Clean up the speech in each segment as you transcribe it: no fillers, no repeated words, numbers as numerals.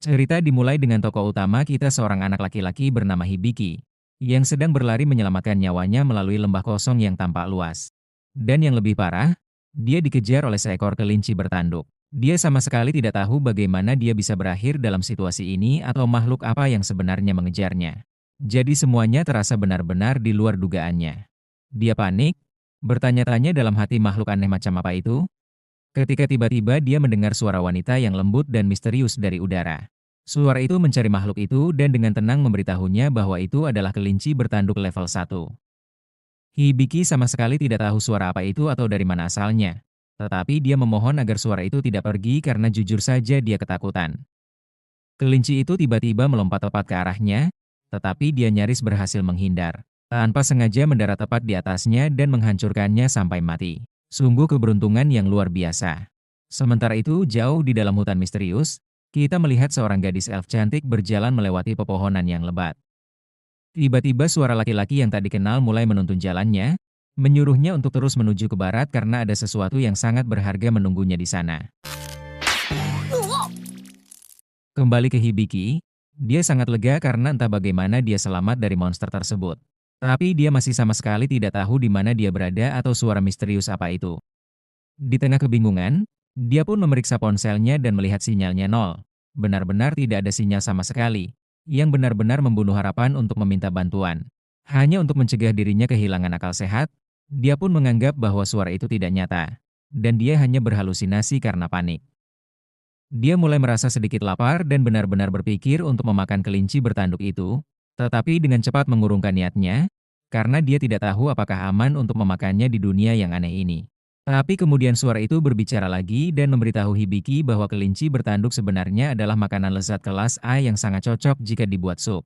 Cerita dimulai dengan tokoh utama kita seorang anak laki-laki bernama Hibiki, yang sedang berlari menyelamatkan nyawanya melalui lembah kosong yang tampak luas. Dan yang lebih parah, dia dikejar oleh seekor kelinci bertanduk. Dia sama sekali tidak tahu bagaimana dia bisa berakhir dalam situasi ini atau makhluk apa yang sebenarnya mengejarnya. Jadi semuanya terasa benar-benar di luar dugaannya. Dia panik, bertanya-tanya dalam hati makhluk aneh macam apa itu, ketika tiba-tiba dia mendengar suara wanita yang lembut dan misterius dari udara. Suara itu mencari makhluk itu dan dengan tenang memberitahunya bahwa itu adalah kelinci bertanduk level 1. Hibiki sama sekali tidak tahu suara apa itu atau dari mana asalnya. Tetapi dia memohon agar suara itu tidak pergi karena jujur saja dia ketakutan. Kelinci itu tiba-tiba melompat tepat ke arahnya, tetapi dia nyaris berhasil menghindar. Tanpa sengaja mendarat tepat di atasnya dan menghancurkannya sampai mati. Sungguh keberuntungan yang luar biasa. Sementara itu, jauh di dalam hutan misterius, kita melihat seorang gadis elf cantik berjalan melewati pepohonan yang lebat. Tiba-tiba suara laki-laki yang tak dikenal mulai menuntun jalannya, menyuruhnya untuk terus menuju ke barat karena ada sesuatu yang sangat berharga menunggunya di sana. Kembali ke Hibiki, dia sangat lega karena entah bagaimana dia selamat dari monster tersebut. Tapi dia masih sama sekali tidak tahu di mana dia berada atau suara misterius apa itu. Di tengah kebingungan, dia pun memeriksa ponselnya dan melihat sinyalnya nol. Benar-benar tidak ada sinyal sama sekali, yang benar-benar membunuh harapan untuk meminta bantuan. Hanya untuk mencegah dirinya kehilangan akal sehat, dia pun menganggap bahwa suara itu tidak nyata, dan dia hanya berhalusinasi karena panik. Dia mulai merasa sedikit lapar dan benar-benar berpikir untuk memakan kelinci bertanduk itu, tetapi dengan cepat mengurungkan niatnya, karena dia tidak tahu apakah aman untuk memakannya di dunia yang aneh ini. Tapi kemudian suara itu berbicara lagi dan memberitahu Hibiki bahwa kelinci bertanduk sebenarnya adalah makanan lezat kelas A yang sangat cocok jika dibuat sup.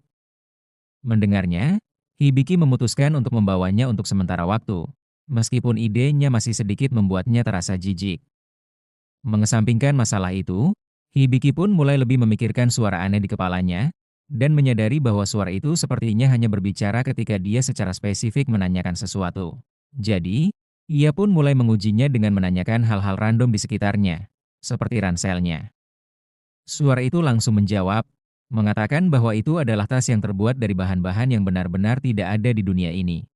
Mendengarnya, Hibiki memutuskan untuk membawanya untuk sementara waktu, meskipun idenya masih sedikit membuatnya terasa jijik. Mengesampingkan masalah itu, Hibiki pun mulai lebih memikirkan suara aneh di kepalanya, dan menyadari bahwa suara itu sepertinya hanya berbicara ketika dia secara spesifik menanyakan sesuatu. Jadi, ia pun mulai mengujinya dengan menanyakan hal-hal random di sekitarnya, seperti ranselnya. Suara itu langsung menjawab, mengatakan bahwa itu adalah tas yang terbuat dari bahan-bahan yang benar-benar tidak ada di dunia ini.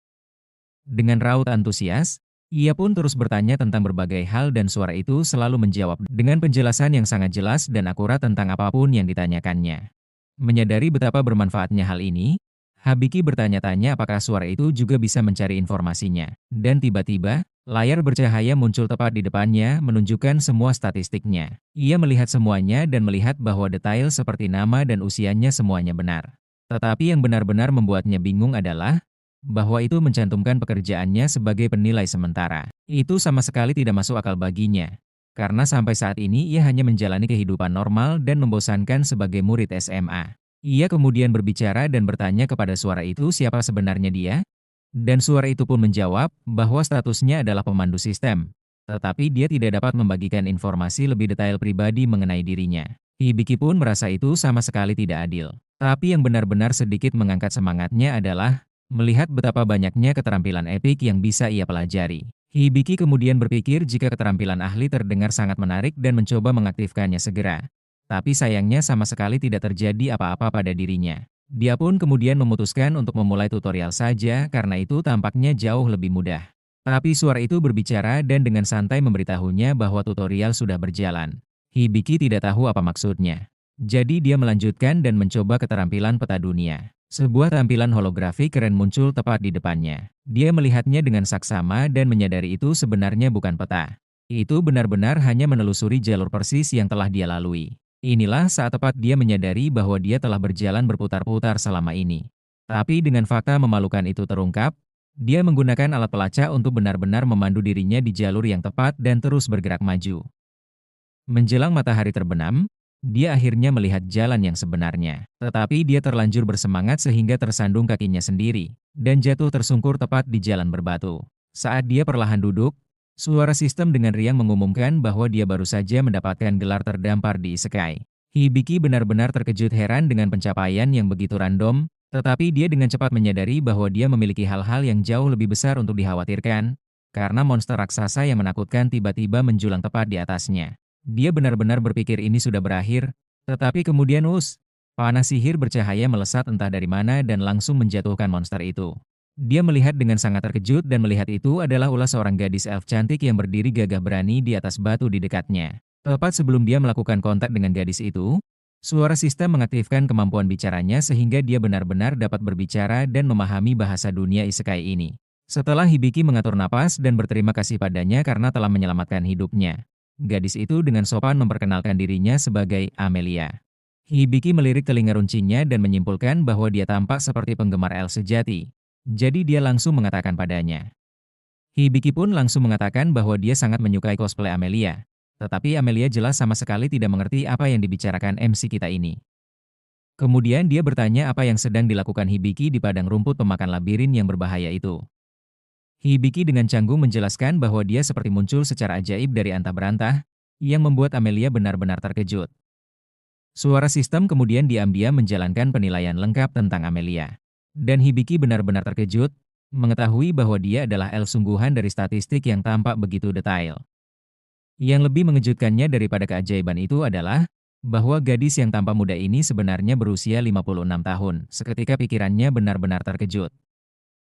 Dengan raut antusias, ia pun terus bertanya tentang berbagai hal dan suara itu selalu menjawab dengan penjelasan yang sangat jelas dan akurat tentang apapun yang ditanyakannya. Menyadari betapa bermanfaatnya hal ini, Habiki bertanya-tanya apakah suara itu juga bisa mencari informasinya. Dan tiba-tiba, layar bercahaya muncul tepat di depannya menunjukkan semua statistiknya. Ia melihat semuanya dan melihat bahwa detail seperti nama dan usianya semuanya benar. Tetapi yang benar-benar membuatnya bingung adalah bahwa itu mencantumkan pekerjaannya sebagai penilai sementara. Itu sama sekali tidak masuk akal baginya. Karena sampai saat ini ia hanya menjalani kehidupan normal dan membosankan sebagai murid SMA. Ia kemudian berbicara dan bertanya kepada suara itu siapa sebenarnya dia, dan suara itu pun menjawab bahwa statusnya adalah pemandu sistem. Tetapi dia tidak dapat membagikan informasi lebih detail pribadi mengenai dirinya. Hibiki pun merasa itu sama sekali tidak adil. Tapi yang benar-benar sedikit mengangkat semangatnya adalah melihat betapa banyaknya keterampilan epik yang bisa ia pelajari. Hibiki kemudian berpikir jika keterampilan ahli terdengar sangat menarik dan mencoba mengaktifkannya segera. Tapi sayangnya sama sekali tidak terjadi apa-apa pada dirinya. Dia pun kemudian memutuskan untuk memulai tutorial saja karena itu tampaknya jauh lebih mudah. Tapi suara itu berbicara dan dengan santai memberitahunya bahwa tutorial sudah berjalan. Hibiki tidak tahu apa maksudnya. Jadi dia melanjutkan dan mencoba keterampilan peta dunia. Sebuah tampilan holografik keren muncul tepat di depannya. Dia melihatnya dengan saksama dan menyadari itu sebenarnya bukan peta. Itu benar-benar hanya menelusuri jalur persis yang telah dia lalui. Inilah saat tepat dia menyadari bahwa dia telah berjalan berputar-putar selama ini. Tapi dengan fakta memalukan itu terungkap, dia menggunakan alat pelacak untuk benar-benar memandu dirinya di jalur yang tepat dan terus bergerak maju. Menjelang matahari terbenam, dia akhirnya melihat jalan yang sebenarnya. Tetapi dia terlanjur bersemangat sehingga tersandung kakinya sendiri, dan jatuh tersungkur tepat di jalan berbatu. Saat dia perlahan duduk, suara sistem dengan riang mengumumkan bahwa dia baru saja mendapatkan gelar terdampar di Isekai. Hibiki benar-benar terkejut heran dengan pencapaian yang begitu random, tetapi dia dengan cepat menyadari bahwa dia memiliki hal-hal yang jauh lebih besar untuk dikhawatirkan, karena monster raksasa yang menakutkan tiba-tiba menjulang tepat di atasnya. Dia benar-benar berpikir ini sudah berakhir, Tetapi kemudian panah sihir bercahaya melesat entah dari mana dan langsung menjatuhkan monster itu. Dia melihat dengan sangat terkejut dan melihat itu adalah ulah seorang gadis elf cantik yang berdiri gagah berani di atas batu di dekatnya. Tepat sebelum dia melakukan kontak dengan gadis itu, suara sistem mengaktifkan kemampuan bicaranya sehingga dia benar-benar dapat berbicara dan memahami bahasa dunia isekai ini. Setelah Hibiki mengatur napas dan berterima kasih padanya karena telah menyelamatkan hidupnya, gadis itu dengan sopan memperkenalkan dirinya sebagai Amelia. Hibiki melirik telinga runcinya dan menyimpulkan bahwa dia tampak seperti penggemar elf sejati. Jadi dia langsung mengatakan padanya. Hibiki pun langsung mengatakan bahwa dia sangat menyukai cosplay Amelia. Tetapi Amelia jelas sama sekali tidak mengerti apa yang dibicarakan MC kita ini. Kemudian dia bertanya apa yang sedang dilakukan Hibiki di padang rumput pemakan labirin yang berbahaya itu. Hibiki dengan canggung menjelaskan bahwa dia seperti muncul secara ajaib dari antah berantah, yang membuat Amelia benar-benar terkejut. Suara sistem kemudian diam-diam menjalankan penilaian lengkap tentang Amelia. Dan Hibiki benar-benar terkejut, mengetahui bahwa dia adalah elf sungguhan dari statistik yang tampak begitu detail. Yang lebih mengejutkannya daripada keajaiban itu adalah, bahwa gadis yang tampak muda ini sebenarnya berusia 56 tahun, seketika pikirannya benar-benar terkejut.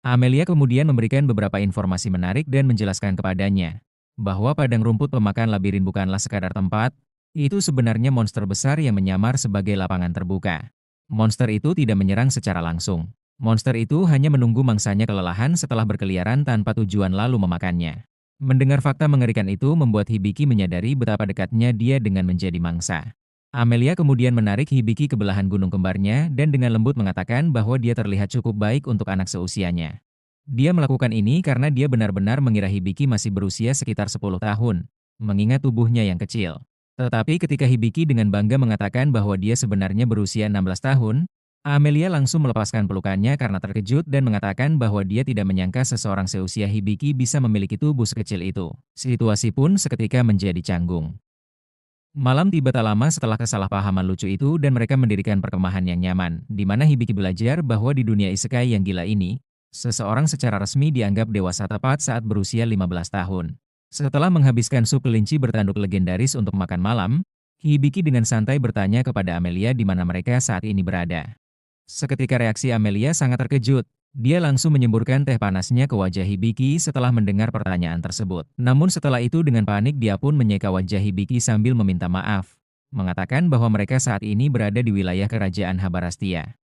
Amelia kemudian memberikan beberapa informasi menarik dan menjelaskan kepadanya, bahwa padang rumput pemakan labirin bukanlah sekadar tempat, itu sebenarnya monster besar yang menyamar sebagai lapangan terbuka. Monster itu tidak menyerang secara langsung. Monster itu hanya menunggu mangsanya kelelahan setelah berkeliaran tanpa tujuan lalu memakannya. Mendengar fakta mengerikan itu membuat Hibiki menyadari betapa dekatnya dia dengan menjadi mangsa. Amelia kemudian menarik Hibiki ke belahan gunung kembarnya dan dengan lembut mengatakan bahwa dia terlihat cukup baik untuk anak seusianya. Dia melakukan ini karena dia benar-benar mengira Hibiki masih berusia sekitar 10 tahun, mengingat tubuhnya yang kecil. Tetapi ketika Hibiki dengan bangga mengatakan bahwa dia sebenarnya berusia 16 tahun, Amelia langsung melepaskan pelukannya karena terkejut dan mengatakan bahwa dia tidak menyangka seseorang seusia Hibiki bisa memiliki tubuh sekecil itu. Situasi pun seketika menjadi canggung. Malam tiba tak lama setelah kesalahpahaman lucu itu dan mereka mendirikan perkemahan yang nyaman, di mana Hibiki belajar bahwa di dunia isekai yang gila ini, seseorang secara resmi dianggap dewasa tepat saat berusia 15 tahun. Setelah menghabiskan sup kelinci bertanduk legendaris untuk makan malam, Hibiki dengan santai bertanya kepada Amelia di mana mereka saat ini berada. Seketika reaksi Amelia sangat terkejut. Dia langsung menyemburkan teh panasnya ke wajah Hibiki setelah mendengar pertanyaan tersebut. Namun setelah itu dengan panik dia pun menyeka wajah Hibiki sambil meminta maaf, mengatakan bahwa mereka saat ini berada di wilayah kerajaan Habarastia.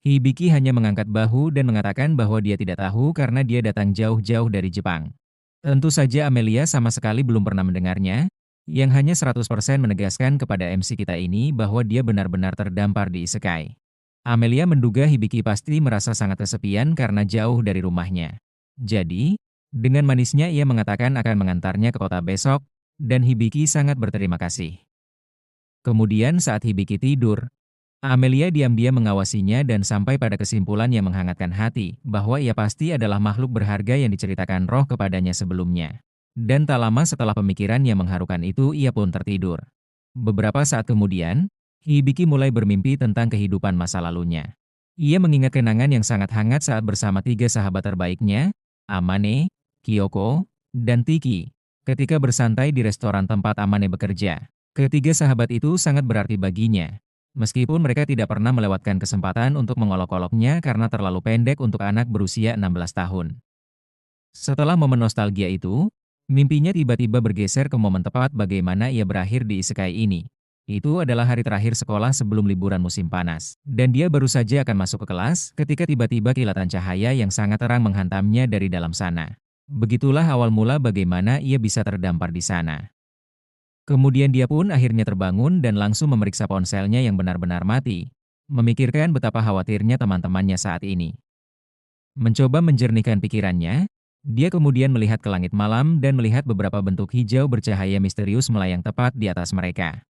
Hibiki hanya mengangkat bahu dan mengatakan bahwa dia tidak tahu karena dia datang jauh-jauh dari Jepang. Tentu saja Amelia sama sekali belum pernah mendengarnya, yang hanya 100% menegaskan kepada MC kita ini bahwa dia benar-benar terdampar di isekai. Amelia menduga Hibiki pasti merasa sangat kesepian karena jauh dari rumahnya. Jadi, dengan manisnya ia mengatakan akan mengantarnya ke kota besok, dan Hibiki sangat berterima kasih. Kemudian saat Hibiki tidur, Amelia diam-diam mengawasinya dan sampai pada kesimpulan yang menghangatkan hati, bahwa ia pasti adalah makhluk berharga yang diceritakan roh kepadanya sebelumnya. Dan tak lama setelah pemikiran yang mengharukan itu ia pun tertidur. Beberapa saat kemudian, Hibiki mulai bermimpi tentang kehidupan masa lalunya. Ia mengingat kenangan yang sangat hangat saat bersama 3 sahabat terbaiknya, Amane, Kyoko, dan Tiki, ketika bersantai di restoran tempat Amane bekerja. Ketiga sahabat itu sangat berarti baginya, meskipun mereka tidak pernah melewatkan kesempatan untuk mengolok-oloknya karena terlalu pendek untuk anak berusia 16 tahun. Setelah momen nostalgia itu, mimpinya tiba-tiba bergeser ke momen tepat bagaimana ia berakhir di isekai ini. Itu adalah hari terakhir sekolah sebelum liburan musim panas. Dan dia baru saja akan masuk ke kelas ketika tiba-tiba kilatan cahaya yang sangat terang menghantamnya dari dalam sana. Begitulah awal mula bagaimana ia bisa terdampar di sana. Kemudian dia pun akhirnya terbangun dan langsung memeriksa ponselnya yang benar-benar mati, memikirkan betapa khawatirnya teman-temannya saat ini. Mencoba menjernihkan pikirannya, dia kemudian melihat ke langit malam dan melihat beberapa bentuk hijau bercahaya misterius melayang tepat di atas mereka.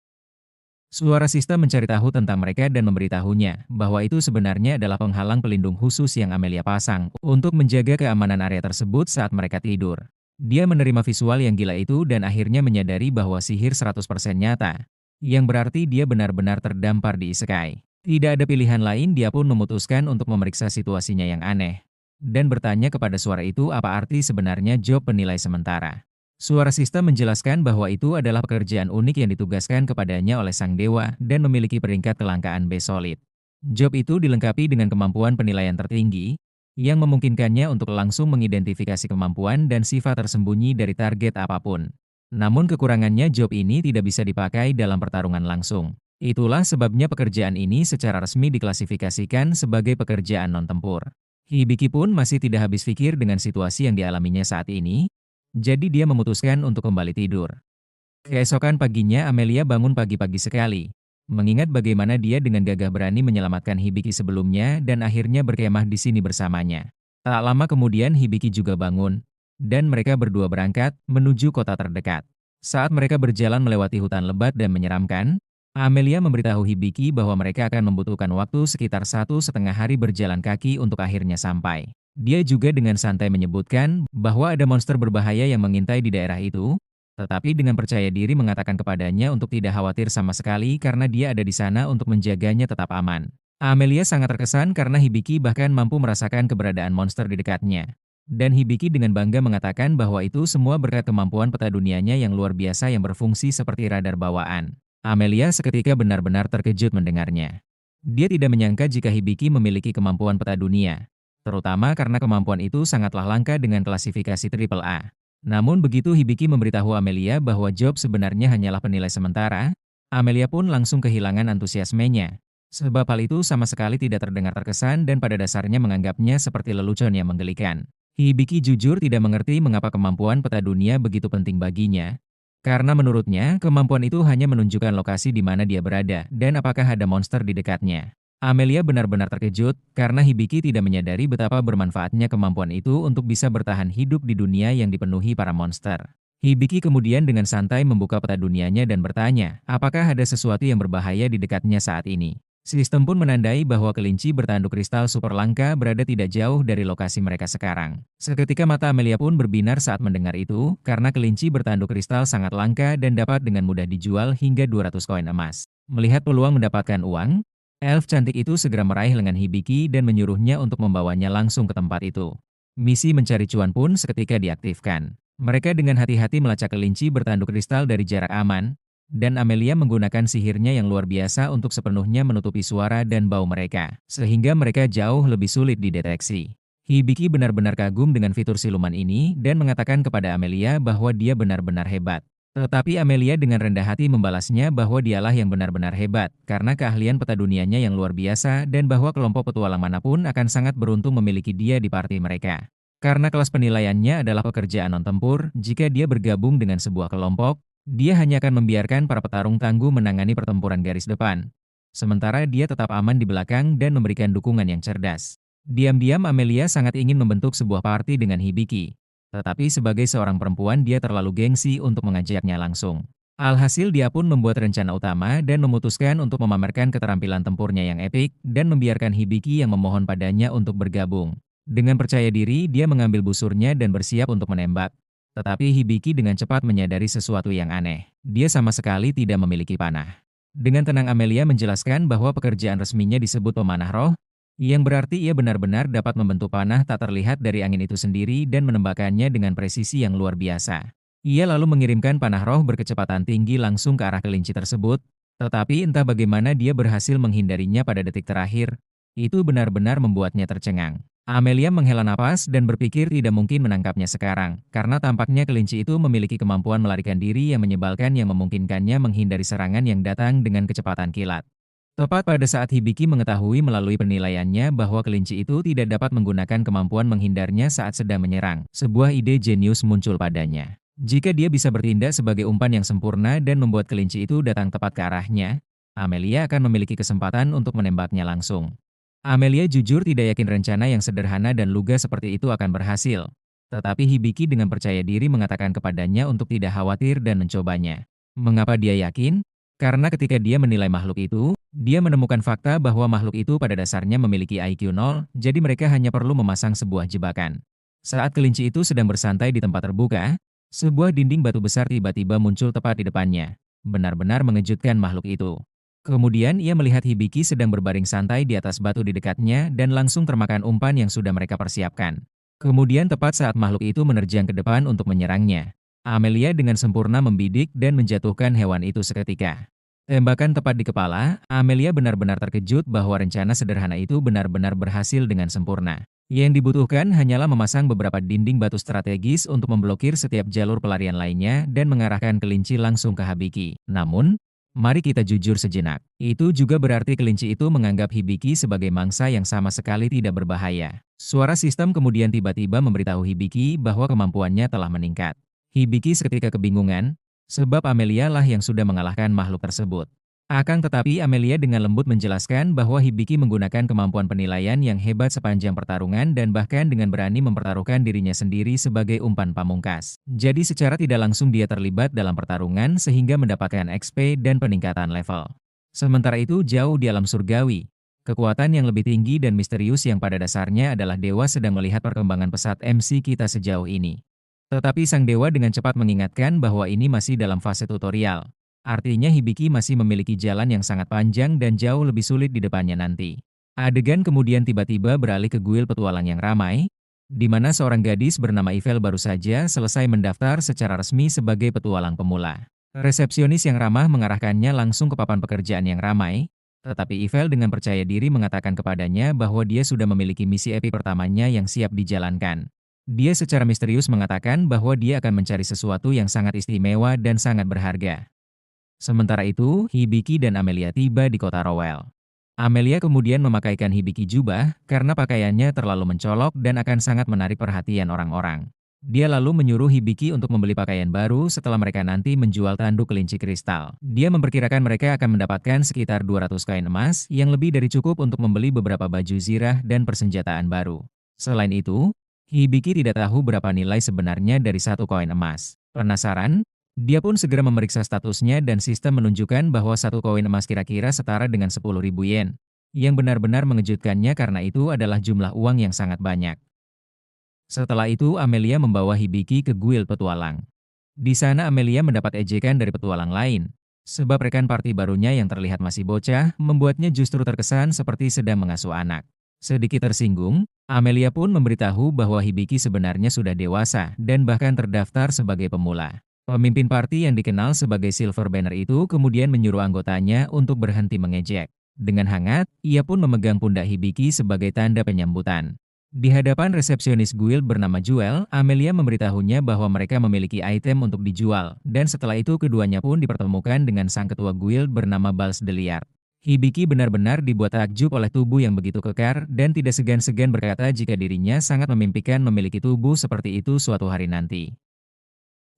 Suara sistem mencari tahu tentang mereka dan memberitahunya bahwa itu sebenarnya adalah penghalang pelindung khusus yang Amelia pasang untuk menjaga keamanan area tersebut saat mereka tidur. Dia menerima visual yang gila itu dan akhirnya menyadari bahwa sihir 100% nyata, yang berarti dia benar-benar terdampar di isekai. Tidak ada pilihan lain, dia pun memutuskan untuk memeriksa situasinya yang aneh dan bertanya kepada suara itu apa arti sebenarnya job penilai sementara. Suara sistem menjelaskan bahwa itu adalah pekerjaan unik yang ditugaskan kepadanya oleh sang dewa dan memiliki peringkat kelangkaan B solid. Job itu dilengkapi dengan kemampuan penilaian tertinggi, yang memungkinkannya untuk langsung mengidentifikasi kemampuan dan sifat tersembunyi dari target apapun. Namun kekurangannya job ini tidak bisa dipakai dalam pertarungan langsung. Itulah sebabnya pekerjaan ini secara resmi diklasifikasikan sebagai pekerjaan non-tempur. Hibiki pun masih tidak habis pikir dengan situasi yang dialaminya saat ini, jadi dia memutuskan untuk kembali tidur. Keesokan paginya Amelia bangun pagi-pagi sekali, mengingat bagaimana dia dengan gagah berani menyelamatkan Hibiki sebelumnya dan akhirnya berkemah di sini bersamanya. Tak lama kemudian Hibiki juga bangun, dan mereka berdua berangkat menuju kota terdekat. Saat mereka berjalan melewati hutan lebat dan menyeramkan, Amelia memberitahu Hibiki bahwa mereka akan membutuhkan waktu sekitar 1,5 hari berjalan kaki untuk akhirnya sampai. Dia juga dengan santai menyebutkan bahwa ada monster berbahaya yang mengintai di daerah itu, tetapi dengan percaya diri mengatakan kepadanya untuk tidak khawatir sama sekali karena dia ada di sana untuk menjaganya tetap aman. Amelia sangat terkesan karena Hibiki bahkan mampu merasakan keberadaan monster di dekatnya. Dan Hibiki dengan bangga mengatakan bahwa itu semua berkat kemampuan peta dunianya yang luar biasa yang berfungsi seperti radar bawaan. Amelia seketika benar-benar terkejut mendengarnya. Dia tidak menyangka jika Hibiki memiliki kemampuan peta dunia, terutama karena kemampuan itu sangatlah langka dengan klasifikasi AAA. Namun begitu Hibiki memberitahu Amelia bahwa Job sebenarnya hanyalah penilai sementara, Amelia pun langsung kehilangan antusiasmenya. Sebab hal itu sama sekali tidak terdengar terkesan dan pada dasarnya menganggapnya seperti lelucon yang menggelikan. Hibiki jujur tidak mengerti mengapa kemampuan peta dunia begitu penting baginya. Karena menurutnya, kemampuan itu hanya menunjukkan lokasi di mana dia berada dan apakah ada monster di dekatnya. Amelia benar-benar terkejut karena Hibiki tidak menyadari betapa bermanfaatnya kemampuan itu untuk bisa bertahan hidup di dunia yang dipenuhi para monster. Hibiki kemudian dengan santai membuka peta dunianya dan bertanya, apakah ada sesuatu yang berbahaya di dekatnya saat ini. Sistem pun menandai bahwa kelinci bertanduk kristal super langka berada tidak jauh dari lokasi mereka sekarang. Seketika mata Amelia pun berbinar saat mendengar itu, karena kelinci bertanduk kristal sangat langka dan dapat dengan mudah dijual hingga 200 koin emas. Melihat peluang mendapatkan uang, elf cantik itu segera meraih lengan Hibiki dan menyuruhnya untuk membawanya langsung ke tempat itu. Misi mencari cuan pun seketika diaktifkan. Mereka dengan hati-hati melacak kelinci bertanduk kristal dari jarak aman, dan Amelia menggunakan sihirnya yang luar biasa untuk sepenuhnya menutupi suara dan bau mereka, sehingga mereka jauh lebih sulit dideteksi. Hibiki benar-benar kagum dengan fitur siluman ini dan mengatakan kepada Amelia bahwa dia benar-benar hebat. Tetapi Amelia dengan rendah hati membalasnya bahwa dialah yang benar-benar hebat, karena keahlian peta dunianya yang luar biasa dan bahwa kelompok petualang manapun akan sangat beruntung memiliki dia di parti mereka. Karena kelas penilaiannya adalah pekerjaan non-tempur, jika dia bergabung dengan sebuah kelompok, dia hanya akan membiarkan para petarung tangguh menangani pertempuran garis depan. Sementara dia tetap aman di belakang dan memberikan dukungan yang cerdas. Diam-diam Amelia sangat ingin membentuk sebuah parti dengan Hibiki. Tetapi sebagai seorang perempuan dia terlalu gengsi untuk mengajaknya langsung. Alhasil dia pun membuat rencana utama dan memutuskan untuk memamerkan keterampilan tempurnya yang epik dan membiarkan Hibiki yang memohon padanya untuk bergabung. Dengan percaya diri dia mengambil busurnya dan bersiap untuk menembak. Tetapi Hibiki dengan cepat menyadari sesuatu yang aneh. Dia sama sekali tidak memiliki panah. Dengan tenang Amelia menjelaskan bahwa pekerjaan resminya disebut pemanah roh, yang berarti ia benar-benar dapat membentuk panah tak terlihat dari angin itu sendiri dan menembakkannya dengan presisi yang luar biasa. Ia lalu mengirimkan panah roh berkecepatan tinggi langsung ke arah kelinci tersebut, tetapi entah bagaimana dia berhasil menghindarinya pada detik terakhir. Itu benar-benar membuatnya tercengang. Amelia menghela napas dan berpikir tidak mungkin menangkapnya sekarang, karena tampaknya kelinci itu memiliki kemampuan melarikan diri yang menyebalkan yang memungkinkannya menghindari serangan yang datang dengan kecepatan kilat. Tepat pada saat Hibiki mengetahui melalui penilaiannya bahwa kelinci itu tidak dapat menggunakan kemampuan menghindarnya saat sedang menyerang, sebuah ide jenius muncul padanya. Jika dia bisa bertindak sebagai umpan yang sempurna dan membuat kelinci itu datang tepat ke arahnya, Amelia akan memiliki kesempatan untuk menembaknya langsung. Amelia jujur tidak yakin rencana yang sederhana dan lugas seperti itu akan berhasil. Tetapi Hibiki dengan percaya diri mengatakan kepadanya untuk tidak khawatir dan mencobanya. Mengapa dia yakin? Karena ketika dia menilai makhluk itu, dia menemukan fakta bahwa makhluk itu pada dasarnya memiliki IQ 0, jadi mereka hanya perlu memasang sebuah jebakan. Saat kelinci itu sedang bersantai di tempat terbuka, sebuah dinding batu besar tiba-tiba muncul tepat di depannya. Benar-benar mengejutkan makhluk itu. Kemudian ia melihat Hibiki sedang berbaring santai di atas batu di dekatnya dan langsung termakan umpan yang sudah mereka persiapkan. Kemudian tepat saat makhluk itu menerjang ke depan untuk menyerangnya, Amelia dengan sempurna membidik dan menjatuhkan hewan itu seketika. Tembakan tepat di kepala, Amelia benar-benar terkejut bahwa rencana sederhana itu benar-benar berhasil dengan sempurna. Yang dibutuhkan hanyalah memasang beberapa dinding batu strategis untuk memblokir setiap jalur pelarian lainnya dan mengarahkan kelinci langsung ke Hibiki. Namun, mari kita jujur sejenak. Itu juga berarti kelinci itu menganggap Hibiki sebagai mangsa yang sama sekali tidak berbahaya. Suara sistem kemudian tiba-tiba memberitahu Hibiki bahwa kemampuannya telah meningkat. Hibiki seketika kebingungan, sebab Amelia lah yang sudah mengalahkan makhluk tersebut. Akan tetapi Amelia dengan lembut menjelaskan bahwa Hibiki menggunakan kemampuan penilaian yang hebat sepanjang pertarungan dan bahkan dengan berani mempertaruhkan dirinya sendiri sebagai umpan pamungkas. Jadi secara tidak langsung dia terlibat dalam pertarungan sehingga mendapatkan XP dan peningkatan level. Sementara itu jauh di alam surgawi, kekuatan yang lebih tinggi dan misterius yang pada dasarnya adalah dewa sedang melihat perkembangan pesat MC kita sejauh ini. Tetapi sang dewa dengan cepat mengingatkan bahwa ini masih dalam fase tutorial. Artinya Hibiki masih memiliki jalan yang sangat panjang dan jauh lebih sulit di depannya nanti. Adegan kemudian tiba-tiba beralih ke kuil petualang yang ramai, di mana seorang gadis bernama Ivel baru saja selesai mendaftar secara resmi sebagai petualang pemula. Resepsionis yang ramah mengarahkannya langsung ke papan pekerjaan yang ramai, tetapi Ivel dengan percaya diri mengatakan kepadanya bahwa dia sudah memiliki misi epic pertamanya yang siap dijalankan. Dia secara misterius mengatakan bahwa dia akan mencari sesuatu yang sangat istimewa dan sangat berharga. Sementara itu, Hibiki dan Amelia tiba di kota Rowell. Amelia kemudian memakaikan Hibiki jubah karena pakaiannya terlalu mencolok dan akan sangat menarik perhatian orang-orang. Dia lalu menyuruh Hibiki untuk membeli pakaian baru setelah mereka nanti menjual tanduk kelinci kristal. Dia memperkirakan mereka akan mendapatkan sekitar 200 koin emas yang lebih dari cukup untuk membeli beberapa baju zirah dan persenjataan baru. Selain itu, Hibiki tidak tahu berapa nilai sebenarnya dari satu koin emas. Penasaran? Dia pun segera memeriksa statusnya dan sistem menunjukkan bahwa satu koin emas kira-kira setara dengan 10.000 yen. Yang benar-benar mengejutkannya karena itu adalah jumlah uang yang sangat banyak. Setelah itu Amelia membawa Hibiki ke kuil petualang. Di sana Amelia mendapat ejekan dari petualang lain. Sebab rekan parti barunya yang terlihat masih bocah, membuatnya justru terkesan seperti sedang mengasuh anak. Sedikit tersinggung, Amelia pun memberitahu bahwa Hibiki sebenarnya sudah dewasa dan bahkan terdaftar sebagai pemula. Pemimpin parti yang dikenal sebagai Silver Banner itu kemudian menyuruh anggotanya untuk berhenti mengejek. Dengan hangat, ia pun memegang pundak Hibiki sebagai tanda penyambutan. Di hadapan resepsionis guild bernama Jewel, Amelia memberitahunya bahwa mereka memiliki item untuk dijual, dan setelah itu keduanya pun dipertemukan dengan sang ketua guild bernama Bals Deliard. Hibiki benar-benar dibuat takjub oleh tubuh yang begitu kekar dan tidak segan-segan berkata jika dirinya sangat memimpikan memiliki tubuh seperti itu suatu hari nanti.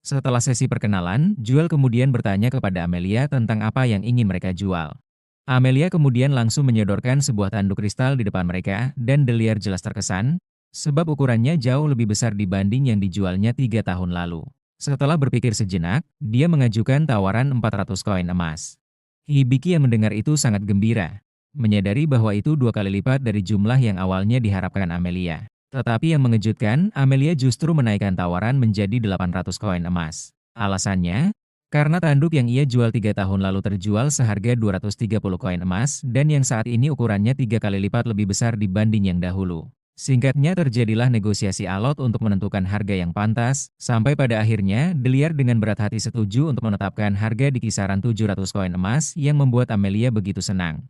Setelah sesi perkenalan, Jewel kemudian bertanya kepada Amelia tentang apa yang ingin mereka jual. Amelia kemudian langsung menyodorkan sebuah tanduk kristal di depan mereka dan Deliard jelas terkesan, sebab ukurannya jauh lebih besar dibanding yang dijualnya 3 tahun lalu. Setelah berpikir sejenak, dia mengajukan tawaran 400 koin emas. Hibiki yang mendengar itu sangat gembira, menyadari bahwa itu 2 kali lipat dari jumlah yang awalnya diharapkan Amelia. Tetapi yang mengejutkan, Amelia justru menaikkan tawaran menjadi 800 koin emas. Alasannya, karena tanduk yang ia jual 3 tahun lalu terjual seharga 230 koin emas dan yang saat ini ukurannya 3 kali lipat lebih besar dibanding yang dahulu. Singkatnya terjadilah negosiasi alot untuk menentukan harga yang pantas, sampai pada akhirnya Deliard dengan berat hati setuju untuk menetapkan harga di kisaran 700 koin emas yang membuat Amelia begitu senang.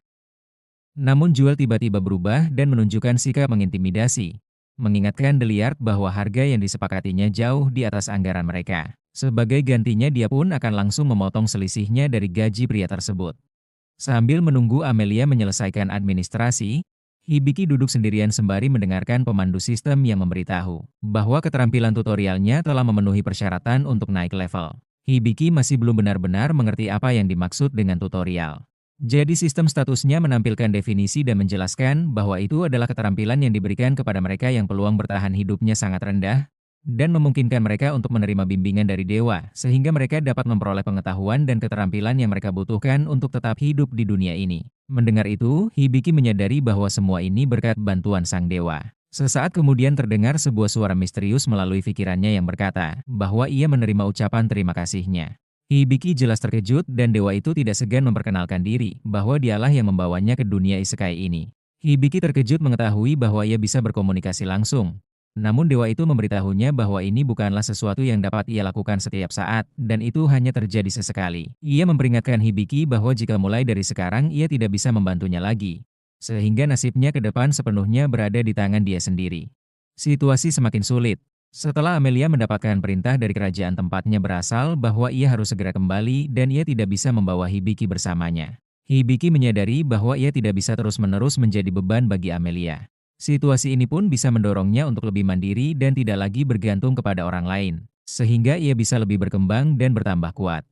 Namun Jewel tiba-tiba berubah dan menunjukkan sikap mengintimidasi, mengingatkan Deliard bahwa harga yang disepakatinya jauh di atas anggaran mereka. Sebagai gantinya dia pun akan langsung memotong selisihnya dari gaji pria tersebut. Sambil menunggu Amelia menyelesaikan administrasi, Hibiki duduk sendirian sembari mendengarkan pemandu sistem yang memberitahu bahwa keterampilan tutorialnya telah memenuhi persyaratan untuk naik level. Hibiki masih belum benar-benar mengerti apa yang dimaksud dengan tutorial. Jadi sistem statusnya menampilkan definisi dan menjelaskan bahwa itu adalah keterampilan yang diberikan kepada mereka yang peluang bertahan hidupnya sangat rendah, dan memungkinkan mereka untuk menerima bimbingan dari dewa, sehingga mereka dapat memperoleh pengetahuan dan keterampilan yang mereka butuhkan untuk tetap hidup di dunia ini. Mendengar itu, Hibiki menyadari bahwa semua ini berkat bantuan sang dewa. Sesaat kemudian terdengar sebuah suara misterius melalui pikirannya yang berkata bahwa ia menerima ucapan terima kasihnya. Hibiki jelas terkejut dan dewa itu tidak segan memperkenalkan diri bahwa dialah yang membawanya ke dunia isekai ini. Hibiki terkejut mengetahui bahwa ia bisa berkomunikasi langsung Namun dewa itu memberitahunya bahwa ini bukanlah sesuatu yang dapat ia lakukan setiap saat, dan itu hanya terjadi sesekali. Ia memperingatkan Hibiki bahwa jika mulai dari sekarang ia tidak bisa membantunya lagi, sehingga nasibnya ke depan sepenuhnya berada di tangan dia sendiri. Situasi semakin sulit. Setelah Amelia mendapatkan perintah dari kerajaan tempatnya berasal bahwa ia harus segera kembali dan ia tidak bisa membawa Hibiki bersamanya. Hibiki menyadari bahwa ia tidak bisa terus-menerus menjadi beban bagi Amelia. Situasi ini pun bisa mendorongnya untuk lebih mandiri dan tidak lagi bergantung kepada orang lain, sehingga ia bisa lebih berkembang dan bertambah kuat.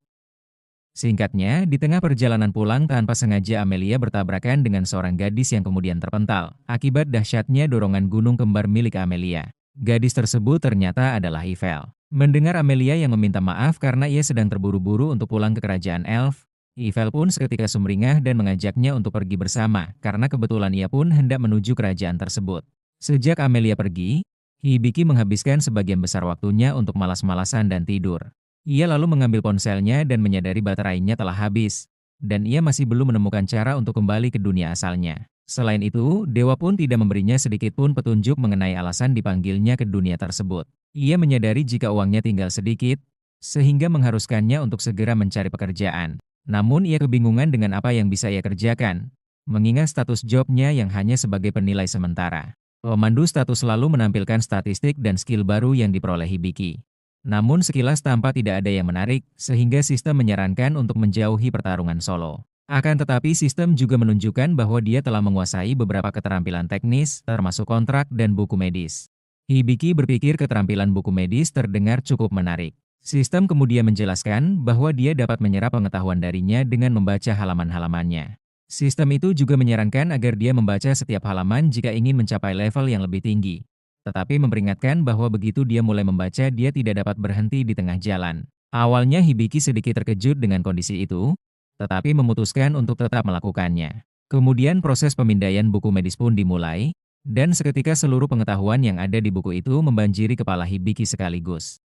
Singkatnya, di tengah perjalanan pulang tanpa sengaja Amelia bertabrakan dengan seorang gadis yang kemudian terpental, akibat dahsyatnya dorongan gunung kembar milik Amelia. Gadis tersebut ternyata adalah Ivel. Mendengar Amelia yang meminta maaf karena ia sedang terburu-buru untuk pulang ke kerajaan Elf, Ivel pun seketika sumringah dan mengajaknya untuk pergi bersama, karena kebetulan ia pun hendak menuju kerajaan tersebut. Sejak Amelia pergi, Hibiki menghabiskan sebagian besar waktunya untuk malas-malasan dan tidur. Ia lalu mengambil ponselnya dan menyadari baterainya telah habis, dan ia masih belum menemukan cara untuk kembali ke dunia asalnya. Selain itu, dewa pun tidak memberinya sedikit pun petunjuk mengenai alasan dipanggilnya ke dunia tersebut. Ia menyadari jika uangnya tinggal sedikit, sehingga mengharuskannya untuk segera mencari pekerjaan. Namun ia kebingungan dengan apa yang bisa ia kerjakan, mengingat status jobnya yang hanya sebagai penilai sementara. Pemandu status selalu menampilkan statistik dan skill baru yang diperoleh Hibiki. Namun sekilas tampak tidak ada yang menarik, sehingga sistem menyarankan untuk menjauhi pertarungan solo. Akan tetapi sistem juga menunjukkan bahwa dia telah menguasai beberapa keterampilan teknis, termasuk kontrak dan buku medis. Hibiki berpikir keterampilan buku medis terdengar cukup menarik. Sistem kemudian menjelaskan bahwa dia dapat menyerap pengetahuan darinya dengan membaca halaman-halamannya. Sistem itu juga menyarankan agar dia membaca setiap halaman jika ingin mencapai level yang lebih tinggi. Tetapi memperingatkan bahwa begitu dia mulai membaca, dia tidak dapat berhenti di tengah jalan. Awalnya Hibiki sedikit terkejut dengan kondisi itu, tetapi memutuskan untuk tetap melakukannya. Kemudian proses pemindaian buku medis pun dimulai, dan seketika seluruh pengetahuan yang ada di buku itu membanjiri kepala Hibiki sekaligus.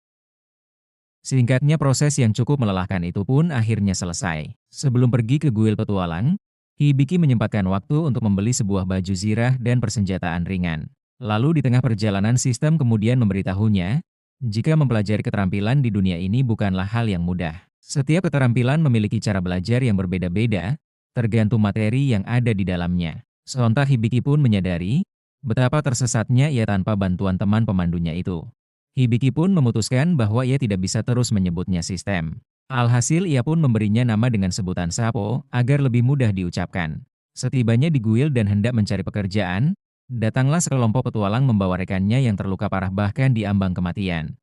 Singkatnya proses yang cukup melelahkan itu pun akhirnya selesai. Sebelum pergi ke kuil petualang, Hibiki menyempatkan waktu untuk membeli sebuah baju zirah dan persenjataan ringan. Lalu di tengah perjalanan sistem kemudian memberitahunya, jika mempelajari keterampilan di dunia ini bukanlah hal yang mudah. Setiap keterampilan memiliki cara belajar yang berbeda-beda, tergantung materi yang ada di dalamnya. Sontak Hibiki pun menyadari, betapa tersesatnya ia tanpa bantuan teman pemandunya itu. Hibiki pun memutuskan bahwa ia tidak bisa terus menyebutnya sistem. Alhasil ia pun memberinya nama dengan sebutan Sapo, agar lebih mudah diucapkan. Setibanya di guild dan hendak mencari pekerjaan, datanglah sekelompok petualang membawa rekannya yang terluka parah bahkan di ambang kematian.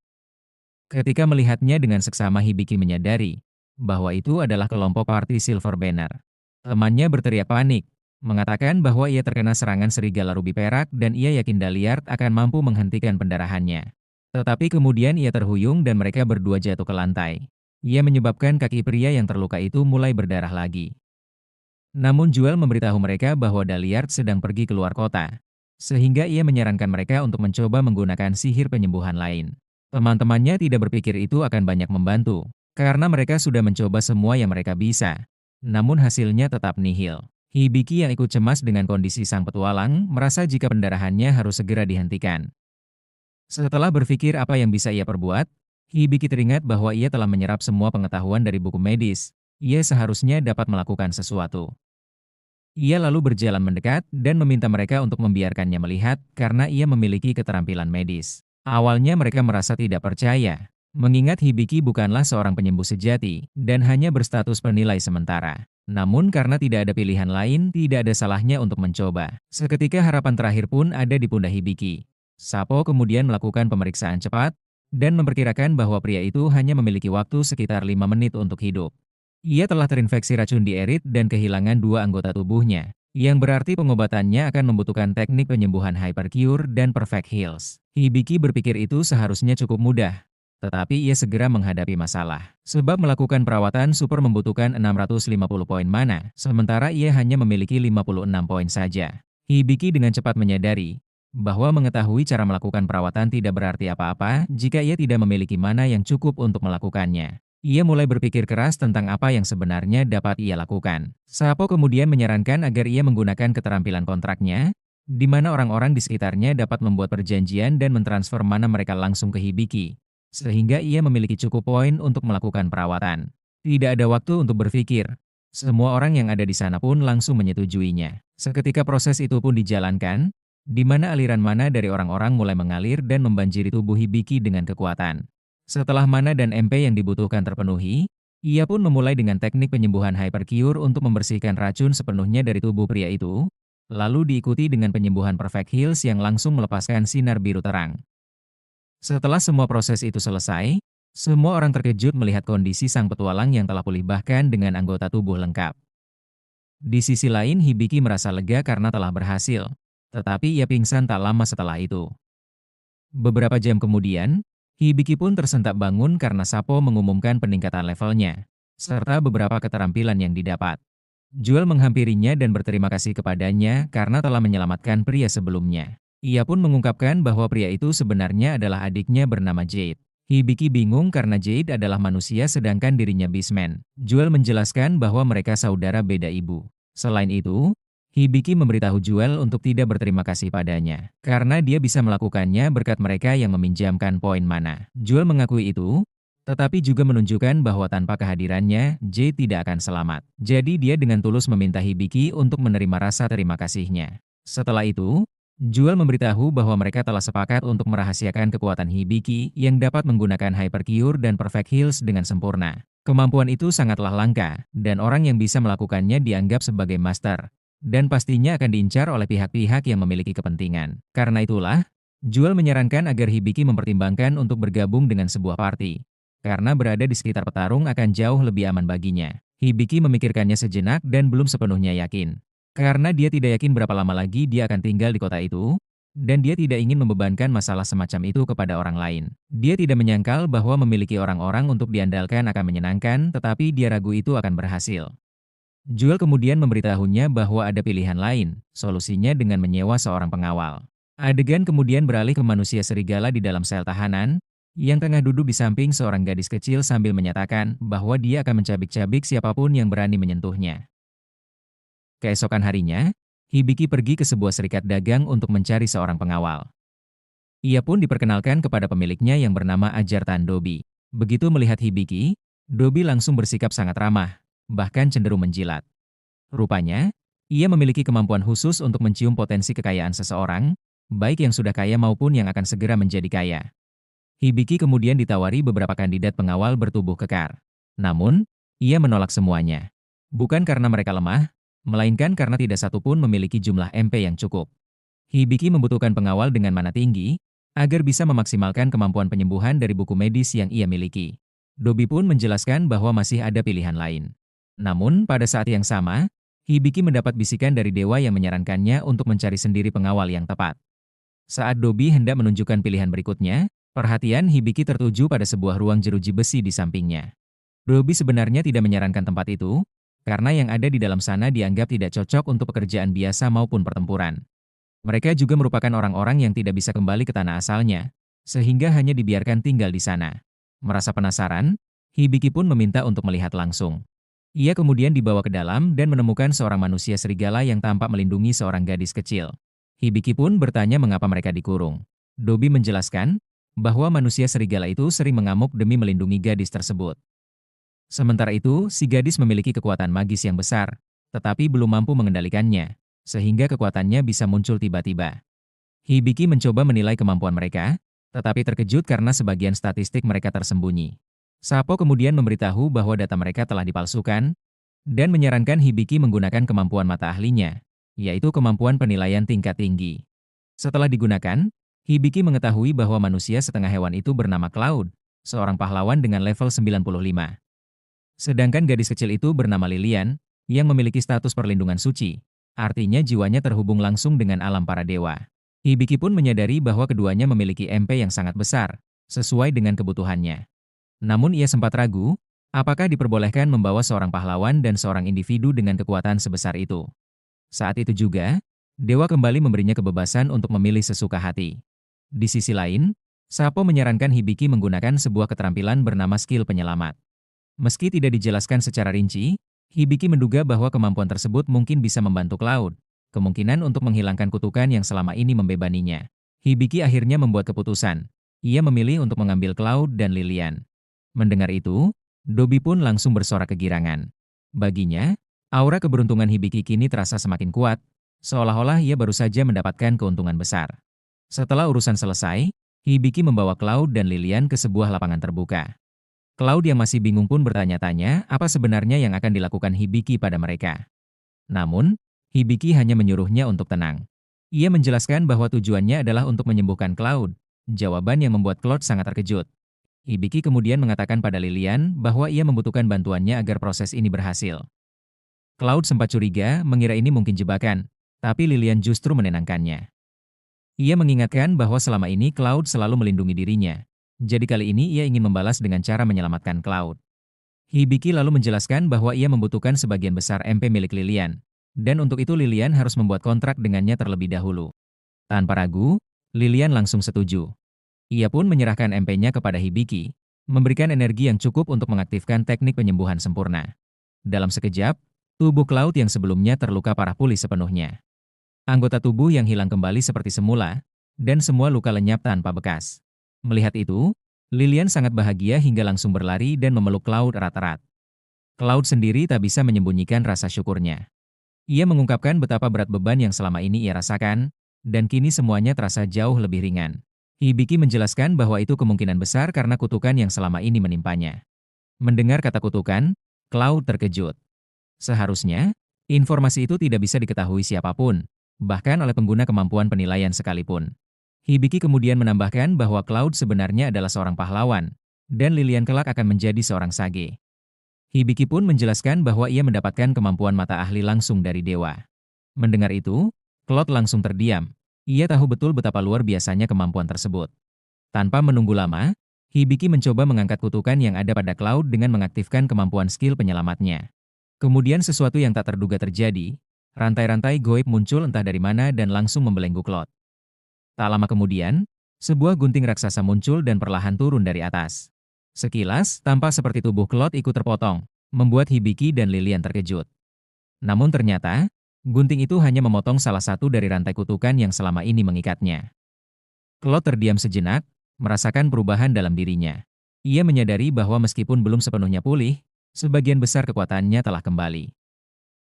Ketika melihatnya dengan seksama Hibiki menyadari, bahwa itu adalah kelompok party Silver Banner. Temannya berteriak panik, mengatakan bahwa ia terkena serangan serigala rubi perak dan ia yakin Daliart akan mampu menghentikan pendarahannya. Tetapi kemudian ia terhuyung dan mereka berdua jatuh ke lantai. Ia menyebabkan kaki pria yang terluka itu mulai berdarah lagi. Namun Juel memberitahu mereka bahwa Daliart sedang pergi keluar kota, sehingga ia menyarankan mereka untuk mencoba menggunakan sihir penyembuhan lain. Teman-temannya tidak berpikir itu akan banyak membantu, karena mereka sudah mencoba semua yang mereka bisa. Namun hasilnya tetap nihil. Hibiki yang ikut cemas dengan kondisi sang petualang, merasa jika pendarahannya harus segera dihentikan. Setelah berpikir apa yang bisa ia perbuat, Hibiki teringat bahwa ia telah menyerap semua pengetahuan dari buku medis. Ia seharusnya dapat melakukan sesuatu. Ia lalu berjalan mendekat dan meminta mereka untuk membiarkannya melihat karena ia memiliki keterampilan medis. Awalnya mereka merasa tidak percaya, mengingat Hibiki bukanlah seorang penyembuh sejati dan hanya berstatus penilai sementara. Namun karena tidak ada pilihan lain, tidak ada salahnya untuk mencoba. Seketika harapan terakhir pun ada di pundak Hibiki. Sapo kemudian melakukan pemeriksaan cepat, dan memperkirakan bahwa pria itu hanya memiliki waktu sekitar 5 menit untuk hidup. Ia telah terinfeksi racun dierit dan kehilangan 2 anggota tubuhnya, yang berarti pengobatannya akan membutuhkan teknik penyembuhan Hypercure dan Perfect Heals. Hibiki berpikir itu seharusnya cukup mudah, tetapi ia segera menghadapi masalah. Sebab melakukan perawatan super membutuhkan 650 poin mana, sementara ia hanya memiliki 56 poin saja. Hibiki dengan cepat menyadari bahwa mengetahui cara melakukan perawatan tidak berarti apa-apa jika ia tidak memiliki mana yang cukup untuk melakukannya. Ia mulai berpikir keras tentang apa yang sebenarnya dapat ia lakukan. Sapo kemudian menyarankan agar ia menggunakan keterampilan kontraknya, di mana orang-orang di sekitarnya dapat membuat perjanjian dan mentransfer mana mereka langsung ke Hibiki, sehingga ia memiliki cukup poin untuk melakukan perawatan. Tidak ada waktu untuk berpikir. Semua orang yang ada di sana pun langsung menyetujuinya. Seketika proses itu pun dijalankan, di mana aliran mana dari orang-orang mulai mengalir dan membanjiri tubuh Hibiki dengan kekuatan. Setelah mana dan MP yang dibutuhkan terpenuhi, ia pun memulai dengan teknik penyembuhan Hypercure untuk membersihkan racun sepenuhnya dari tubuh pria itu, lalu diikuti dengan penyembuhan Perfect Heals yang langsung melepaskan sinar biru terang. Setelah semua proses itu selesai, semua orang terkejut melihat kondisi sang petualang yang telah pulih bahkan dengan anggota tubuh lengkap. Di sisi lain, Hibiki merasa lega karena telah berhasil, tetapi ia pingsan tak lama setelah itu. Beberapa jam kemudian, Hibiki pun tersentak bangun karena Sapo mengumumkan peningkatan levelnya, serta beberapa keterampilan yang didapat. Jewel menghampirinya dan berterima kasih kepadanya karena telah menyelamatkan pria sebelumnya. Ia pun mengungkapkan bahwa pria itu sebenarnya adalah adiknya bernama Jade. Hibiki bingung karena Jade adalah manusia sedangkan dirinya Beastman. Jewel menjelaskan bahwa mereka saudara beda ibu. Selain itu, Hibiki memberitahu Jewel untuk tidak berterima kasih padanya, karena dia bisa melakukannya berkat mereka yang meminjamkan poin mana. Jewel mengakui itu, tetapi juga menunjukkan bahwa tanpa kehadirannya, Jade tidak akan selamat. Jadi dia dengan tulus meminta Hibiki untuk menerima rasa terima kasihnya. Setelah itu, Jewel memberitahu bahwa mereka telah sepakat untuk merahasiakan kekuatan Hibiki yang dapat menggunakan Hypercure dan Perfect Heals dengan sempurna. Kemampuan itu sangatlah langka, dan orang yang bisa melakukannya dianggap sebagai master, dan pastinya akan diincar oleh pihak-pihak yang memiliki kepentingan. Karena itulah, Jewel menyarankan agar Hibiki mempertimbangkan untuk bergabung dengan sebuah party, karena berada di sekitar petarung akan jauh lebih aman baginya. Hibiki memikirkannya sejenak dan belum sepenuhnya yakin. Karena dia tidak yakin berapa lama lagi dia akan tinggal di kota itu, dan dia tidak ingin membebankan masalah semacam itu kepada orang lain. Dia tidak menyangkal bahwa memiliki orang-orang untuk diandalkan akan menyenangkan, tetapi dia ragu itu akan berhasil. Jewel kemudian memberitahunya bahwa ada pilihan lain, solusinya dengan menyewa seorang pengawal. Adegan kemudian beralih ke manusia serigala di dalam sel tahanan, yang tengah duduk di samping seorang gadis kecil sambil menyatakan bahwa dia akan mencabik-cabik siapapun yang berani menyentuhnya. Keesokan harinya, Hibiki pergi ke sebuah serikat dagang untuk mencari seorang pengawal. Ia pun diperkenalkan kepada pemiliknya yang bernama Ajartan Dobi. Begitu melihat Hibiki, Dobi langsung bersikap sangat ramah, bahkan cenderung menjilat. Rupanya, ia memiliki kemampuan khusus untuk mencium potensi kekayaan seseorang, baik yang sudah kaya maupun yang akan segera menjadi kaya. Hibiki kemudian ditawari beberapa kandidat pengawal bertubuh kekar. Namun, ia menolak semuanya. Bukan karena mereka lemah, melainkan karena tidak satu pun memiliki jumlah MP yang cukup. Hibiki membutuhkan pengawal dengan mana tinggi, agar bisa memaksimalkan kemampuan penyembuhan dari buku medis yang ia miliki. Dobi pun menjelaskan bahwa masih ada pilihan lain. Namun, pada saat yang sama, Hibiki mendapat bisikan dari dewa yang menyarankannya untuk mencari sendiri pengawal yang tepat. Saat Dobi hendak menunjukkan pilihan berikutnya, perhatian Hibiki tertuju pada sebuah ruang jeruji besi di sampingnya. Dobi sebenarnya tidak menyarankan tempat itu, karena yang ada di dalam sana dianggap tidak cocok untuk pekerjaan biasa maupun pertempuran. Mereka juga merupakan orang-orang yang tidak bisa kembali ke tanah asalnya, sehingga hanya dibiarkan tinggal di sana. Merasa penasaran, Hibiki pun meminta untuk melihat langsung. Ia kemudian dibawa ke dalam dan menemukan seorang manusia serigala yang tampak melindungi seorang gadis kecil. Hibiki pun bertanya mengapa mereka dikurung. Dobi menjelaskan bahwa manusia serigala itu sering mengamuk demi melindungi gadis tersebut. Sementara itu, si gadis memiliki kekuatan magis yang besar, tetapi belum mampu mengendalikannya, sehingga kekuatannya bisa muncul tiba-tiba. Hibiki mencoba menilai kemampuan mereka, tetapi terkejut karena sebagian statistik mereka tersembunyi. Sapo kemudian memberitahu bahwa data mereka telah dipalsukan, dan menyarankan Hibiki menggunakan kemampuan mata ahlinya, yaitu kemampuan penilaian tingkat tinggi. Setelah digunakan, Hibiki mengetahui bahwa manusia setengah hewan itu bernama Cloud, seorang pahlawan dengan level 95. Sedangkan gadis kecil itu bernama Lilian, yang memiliki status perlindungan suci. Artinya jiwanya terhubung langsung dengan alam para dewa. Hibiki pun menyadari bahwa keduanya memiliki MP yang sangat besar, sesuai dengan kebutuhannya. Namun ia sempat ragu, apakah diperbolehkan membawa seorang pahlawan dan seorang individu dengan kekuatan sebesar itu. Saat itu juga, dewa kembali memberinya kebebasan untuk memilih sesuka hati. Di sisi lain, Sapo menyarankan Hibiki menggunakan sebuah keterampilan bernama skill penyelamat. Meski tidak dijelaskan secara rinci, Hibiki menduga bahwa kemampuan tersebut mungkin bisa membantu Cloud, kemungkinan untuk menghilangkan kutukan yang selama ini membebaninya. Hibiki akhirnya membuat keputusan. Ia memilih untuk mengambil Cloud dan Lilian. Mendengar itu, Dobby pun langsung bersorak kegirangan. Baginya, aura keberuntungan Hibiki kini terasa semakin kuat, seolah-olah ia baru saja mendapatkan keuntungan besar. Setelah urusan selesai, Hibiki membawa Cloud dan Lilian ke sebuah lapangan terbuka. Cloud yang masih bingung pun bertanya-tanya apa sebenarnya yang akan dilakukan Hibiki pada mereka. Namun, Hibiki hanya menyuruhnya untuk tenang. Ia menjelaskan bahwa tujuannya adalah untuk menyembuhkan Cloud, jawaban yang membuat Cloud sangat terkejut. Hibiki kemudian mengatakan pada Lilian bahwa ia membutuhkan bantuannya agar proses ini berhasil. Cloud sempat curiga mengira ini mungkin jebakan, tapi Lilian justru menenangkannya. Ia mengingatkan bahwa selama ini Cloud selalu melindungi dirinya. Jadi kali ini ia ingin membalas dengan cara menyelamatkan Cloud. Hibiki lalu menjelaskan bahwa ia membutuhkan sebagian besar MP milik Lilian. Dan untuk itu Lilian harus membuat kontrak dengannya terlebih dahulu. Tanpa ragu, Lilian langsung setuju. Ia pun menyerahkan MP-nya kepada Hibiki, memberikan energi yang cukup untuk mengaktifkan teknik penyembuhan sempurna. Dalam sekejap, tubuh Cloud yang sebelumnya terluka parah pulih sepenuhnya. Anggota tubuh yang hilang kembali seperti semula, dan semua luka lenyap tanpa bekas. Melihat itu, Lilian sangat bahagia hingga langsung berlari dan memeluk Cloud erat-erat. Cloud sendiri tak bisa menyembunyikan rasa syukurnya. Ia mengungkapkan betapa berat beban yang selama ini ia rasakan, dan kini semuanya terasa jauh lebih ringan. Hibiki menjelaskan bahwa itu kemungkinan besar karena kutukan yang selama ini menimpanya. Mendengar kata kutukan, Cloud terkejut. Seharusnya, informasi itu tidak bisa diketahui siapapun, bahkan oleh pengguna kemampuan penilaian sekalipun. Hibiki kemudian menambahkan bahwa Cloud sebenarnya adalah seorang pahlawan, dan Lilian kelak akan menjadi seorang sage. Hibiki pun menjelaskan bahwa ia mendapatkan kemampuan mata ahli langsung dari dewa. Mendengar itu, Cloud langsung terdiam. Ia tahu betul betapa luar biasanya kemampuan tersebut. Tanpa menunggu lama, Hibiki mencoba mengangkat kutukan yang ada pada Cloud dengan mengaktifkan kemampuan skill penyelamatnya. Kemudian sesuatu yang tak terduga terjadi, rantai-rantai goib muncul entah dari mana dan langsung membelenggu Cloud. Tak lama kemudian, sebuah gunting raksasa muncul dan perlahan turun dari atas. Sekilas, tampak seperti tubuh Cloud ikut terpotong, membuat Hibiki dan Lilian terkejut. Namun ternyata, gunting itu hanya memotong salah satu dari rantai kutukan yang selama ini mengikatnya. Cloud terdiam sejenak, merasakan perubahan dalam dirinya. Ia menyadari bahwa meskipun belum sepenuhnya pulih, sebagian besar kekuatannya telah kembali.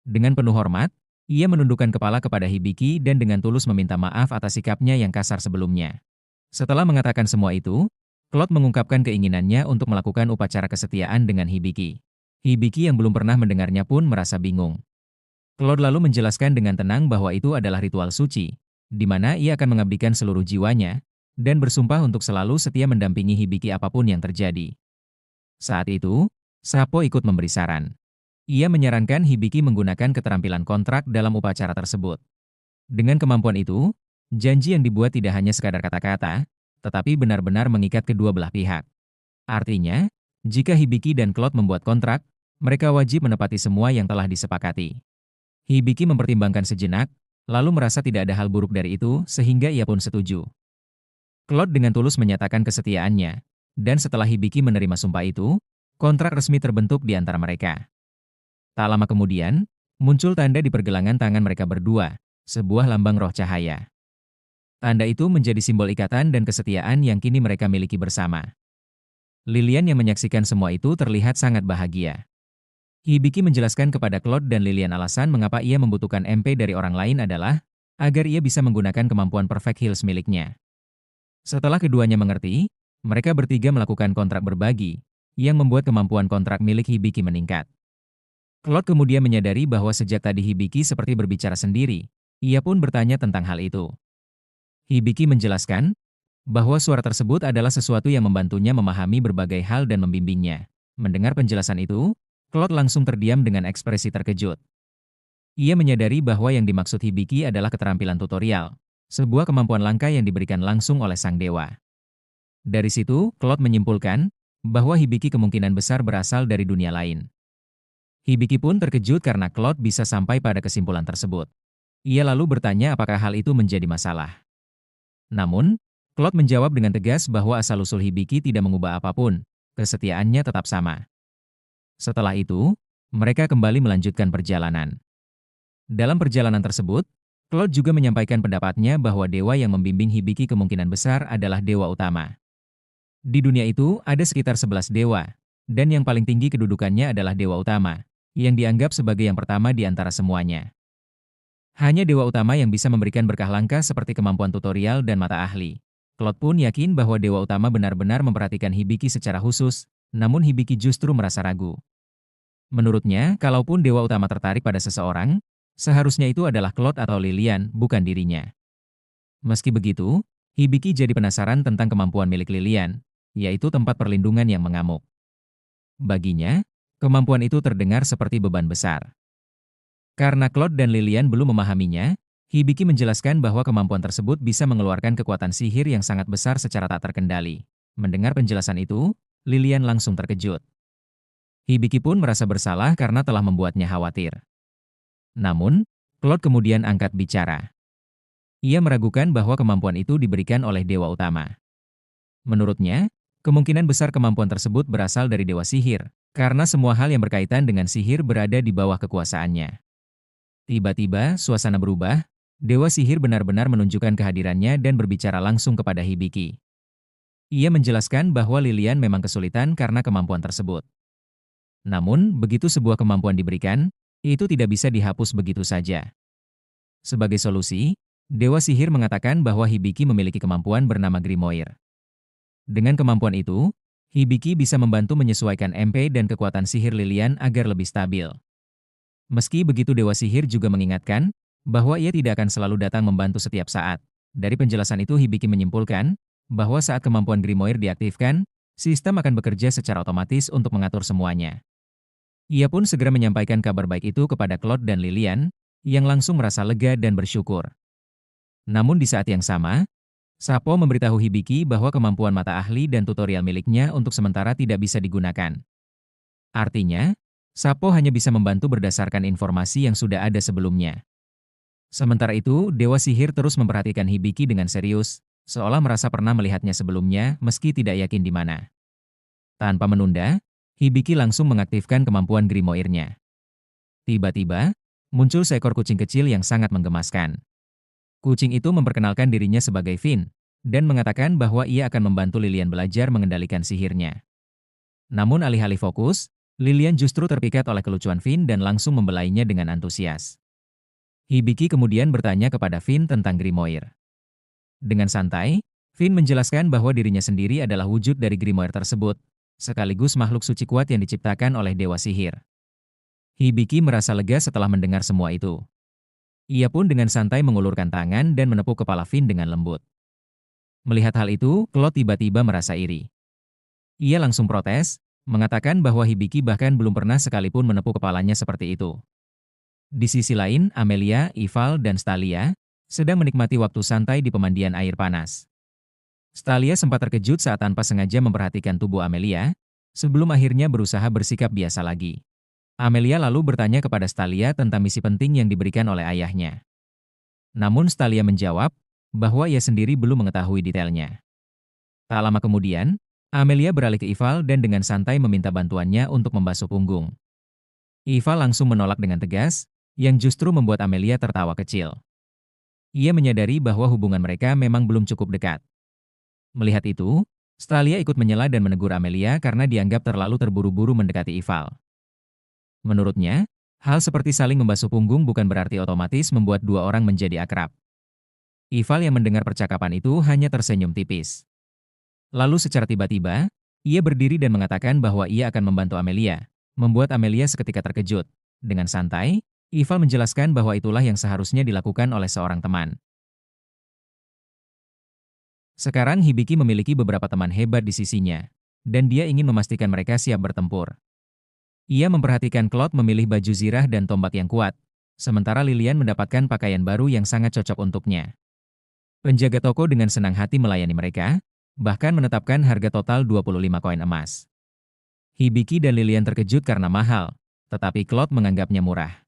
Dengan penuh hormat, ia menundukkan kepala kepada Hibiki dan dengan tulus meminta maaf atas sikapnya yang kasar sebelumnya. Setelah mengatakan semua itu, Cloud mengungkapkan keinginannya untuk melakukan upacara kesetiaan dengan Hibiki. Hibiki yang belum pernah mendengarnya pun merasa bingung. Cloud lalu menjelaskan dengan tenang bahwa itu adalah ritual suci, di mana ia akan mengabdikan seluruh jiwanya, dan bersumpah untuk selalu setia mendampingi Hibiki apapun yang terjadi. Saat itu, Sapo ikut memberi saran. Ia menyarankan Hibiki menggunakan keterampilan kontrak dalam upacara tersebut. Dengan kemampuan itu, janji yang dibuat tidak hanya sekadar kata-kata, tetapi benar-benar mengikat kedua belah pihak. Artinya, jika Hibiki dan Cloud membuat kontrak, mereka wajib menepati semua yang telah disepakati. Hibiki mempertimbangkan sejenak, lalu merasa tidak ada hal buruk dari itu, sehingga ia pun setuju. Cloud dengan tulus menyatakan kesetiaannya, dan setelah Hibiki menerima sumpah itu, kontrak resmi terbentuk di antara mereka. Tak lama kemudian, muncul tanda di pergelangan tangan mereka berdua, sebuah lambang roh cahaya. Tanda itu menjadi simbol ikatan dan kesetiaan yang kini mereka miliki bersama. Lilian yang menyaksikan semua itu terlihat sangat bahagia. Hibiki menjelaskan kepada Cloud dan Lilian alasan mengapa ia membutuhkan MP dari orang lain adalah agar ia bisa menggunakan kemampuan Perfect Heals miliknya. Setelah keduanya mengerti, mereka bertiga melakukan kontrak berbagi, yang membuat kemampuan kontrak milik Hibiki meningkat. Cloud kemudian menyadari bahwa sejak tadi Hibiki seperti berbicara sendiri, ia pun bertanya tentang hal itu. Hibiki menjelaskan bahwa suara tersebut adalah sesuatu yang membantunya memahami berbagai hal dan membimbingnya. Mendengar penjelasan itu, Cloud langsung terdiam dengan ekspresi terkejut. Ia menyadari bahwa yang dimaksud Hibiki adalah keterampilan tutorial, sebuah kemampuan langka yang diberikan langsung oleh sang dewa. Dari situ, Cloud menyimpulkan bahwa Hibiki kemungkinan besar berasal dari dunia lain. Hibiki pun terkejut karena Cloud bisa sampai pada kesimpulan tersebut. Ia lalu bertanya apakah hal itu menjadi masalah. Namun, Cloud menjawab dengan tegas bahwa asal-usul Hibiki tidak mengubah apapun, kesetiaannya tetap sama. Setelah itu, mereka kembali melanjutkan perjalanan. Dalam perjalanan tersebut, Claude juga menyampaikan pendapatnya bahwa dewa yang membimbing Hibiki kemungkinan besar adalah dewa utama. Di dunia itu ada sekitar 11 dewa, dan yang paling tinggi kedudukannya adalah dewa utama, yang dianggap sebagai yang pertama di antara semuanya. Hanya dewa utama yang bisa memberikan berkah langka seperti kemampuan tutorial dan mata ahli. Claude pun yakin bahwa dewa utama benar-benar memperhatikan Hibiki secara khusus, namun Hibiki justru merasa ragu. Menurutnya, kalaupun dewa utama tertarik pada seseorang, seharusnya itu adalah Claude atau Lilian, bukan dirinya. Meski begitu, Hibiki jadi penasaran tentang kemampuan milik Lilian, yaitu tempat perlindungan yang mengamuk. Baginya, kemampuan itu terdengar seperti beban besar. Karena Claude dan Lilian belum memahaminya, Hibiki menjelaskan bahwa kemampuan tersebut bisa mengeluarkan kekuatan sihir yang sangat besar secara tak terkendali. Mendengar penjelasan itu, Lilian langsung terkejut. Hibiki pun merasa bersalah karena telah membuatnya khawatir. Namun, Claude kemudian angkat bicara. Ia meragukan bahwa kemampuan itu diberikan oleh dewa utama. Menurutnya, kemungkinan besar kemampuan tersebut berasal dari dewa sihir, karena semua hal yang berkaitan dengan sihir berada di bawah kekuasaannya. Tiba-tiba, suasana berubah, dewa sihir benar-benar menunjukkan kehadirannya dan berbicara langsung kepada Hibiki. Ia menjelaskan bahwa Lilian memang kesulitan karena kemampuan tersebut. Namun, begitu sebuah kemampuan diberikan, itu tidak bisa dihapus begitu saja. Sebagai solusi, dewa sihir mengatakan bahwa Hibiki memiliki kemampuan bernama Grimoire. Dengan kemampuan itu, Hibiki bisa membantu menyesuaikan MP dan kekuatan sihir Lilian agar lebih stabil. Meski begitu dewa sihir juga mengingatkan bahwa ia tidak akan selalu datang membantu setiap saat. Dari penjelasan itu Hibiki menyimpulkan bahwa saat kemampuan Grimoire diaktifkan, sistem akan bekerja secara otomatis untuk mengatur semuanya. Ia pun segera menyampaikan kabar baik itu kepada Claude dan Lilian, yang langsung merasa lega dan bersyukur. Namun di saat yang sama, Sapo memberitahu Hibiki bahwa kemampuan mata ahli dan tutorial miliknya untuk sementara tidak bisa digunakan. Artinya, Sapo hanya bisa membantu berdasarkan informasi yang sudah ada sebelumnya. Sementara itu, dewa sihir terus memperhatikan Hibiki dengan serius, seolah merasa pernah melihatnya sebelumnya meski tidak yakin di mana. Tanpa menunda, Hibiki langsung mengaktifkan kemampuan Grimoire-nya. Tiba-tiba, muncul seekor kucing kecil yang sangat menggemaskan. Kucing itu memperkenalkan dirinya sebagai Finn, dan mengatakan bahwa ia akan membantu Lilian belajar mengendalikan sihirnya. Namun alih-alih fokus, Lilian justru terpikat oleh kelucuan Finn dan langsung membelainya dengan antusias. Hibiki kemudian bertanya kepada Finn tentang Grimoire. Dengan santai, Finn menjelaskan bahwa dirinya sendiri adalah wujud dari Grimoire tersebut, sekaligus makhluk suci kuat yang diciptakan oleh dewa sihir. Hibiki merasa lega setelah mendengar semua itu. Ia pun dengan santai mengulurkan tangan dan menepuk kepala Finn dengan lembut. Melihat hal itu, Claude tiba-tiba merasa iri. Ia langsung protes, mengatakan bahwa Hibiki bahkan belum pernah sekalipun menepuk kepalanya seperti itu. Di sisi lain, Amelia, Ival, dan Stalia sedang menikmati waktu santai di pemandian air panas. Stalia sempat terkejut saat tanpa sengaja memperhatikan tubuh Amelia, sebelum akhirnya berusaha bersikap biasa lagi. Amelia lalu bertanya kepada Stalia tentang misi penting yang diberikan oleh ayahnya. Namun Stalia menjawab bahwa ia sendiri belum mengetahui detailnya. Tak lama kemudian, Amelia beralih ke Ival dan dengan santai meminta bantuannya untuk membasuh punggung. Ival langsung menolak dengan tegas, yang justru membuat Amelia tertawa kecil. Ia menyadari bahwa hubungan mereka memang belum cukup dekat. Melihat itu, Stalia ikut menyela dan menegur Amelia karena dianggap terlalu terburu-buru mendekati Ival. Menurutnya, hal seperti saling membasuh punggung bukan berarti otomatis membuat dua orang menjadi akrab. Ival yang mendengar percakapan itu hanya tersenyum tipis. Lalu secara tiba-tiba, ia berdiri dan mengatakan bahwa ia akan membantu Amelia, membuat Amelia seketika terkejut. Dengan santai, Ival menjelaskan bahwa itulah yang seharusnya dilakukan oleh seorang teman. Sekarang Hibiki memiliki beberapa teman hebat di sisinya, dan dia ingin memastikan mereka siap bertempur. Ia memperhatikan Claude memilih baju zirah dan tombak yang kuat, sementara Lilian mendapatkan pakaian baru yang sangat cocok untuknya. Penjaga toko dengan senang hati melayani mereka, bahkan menetapkan harga total 25 koin emas. Hibiki dan Lilian terkejut karena mahal, tetapi Claude menganggapnya murah.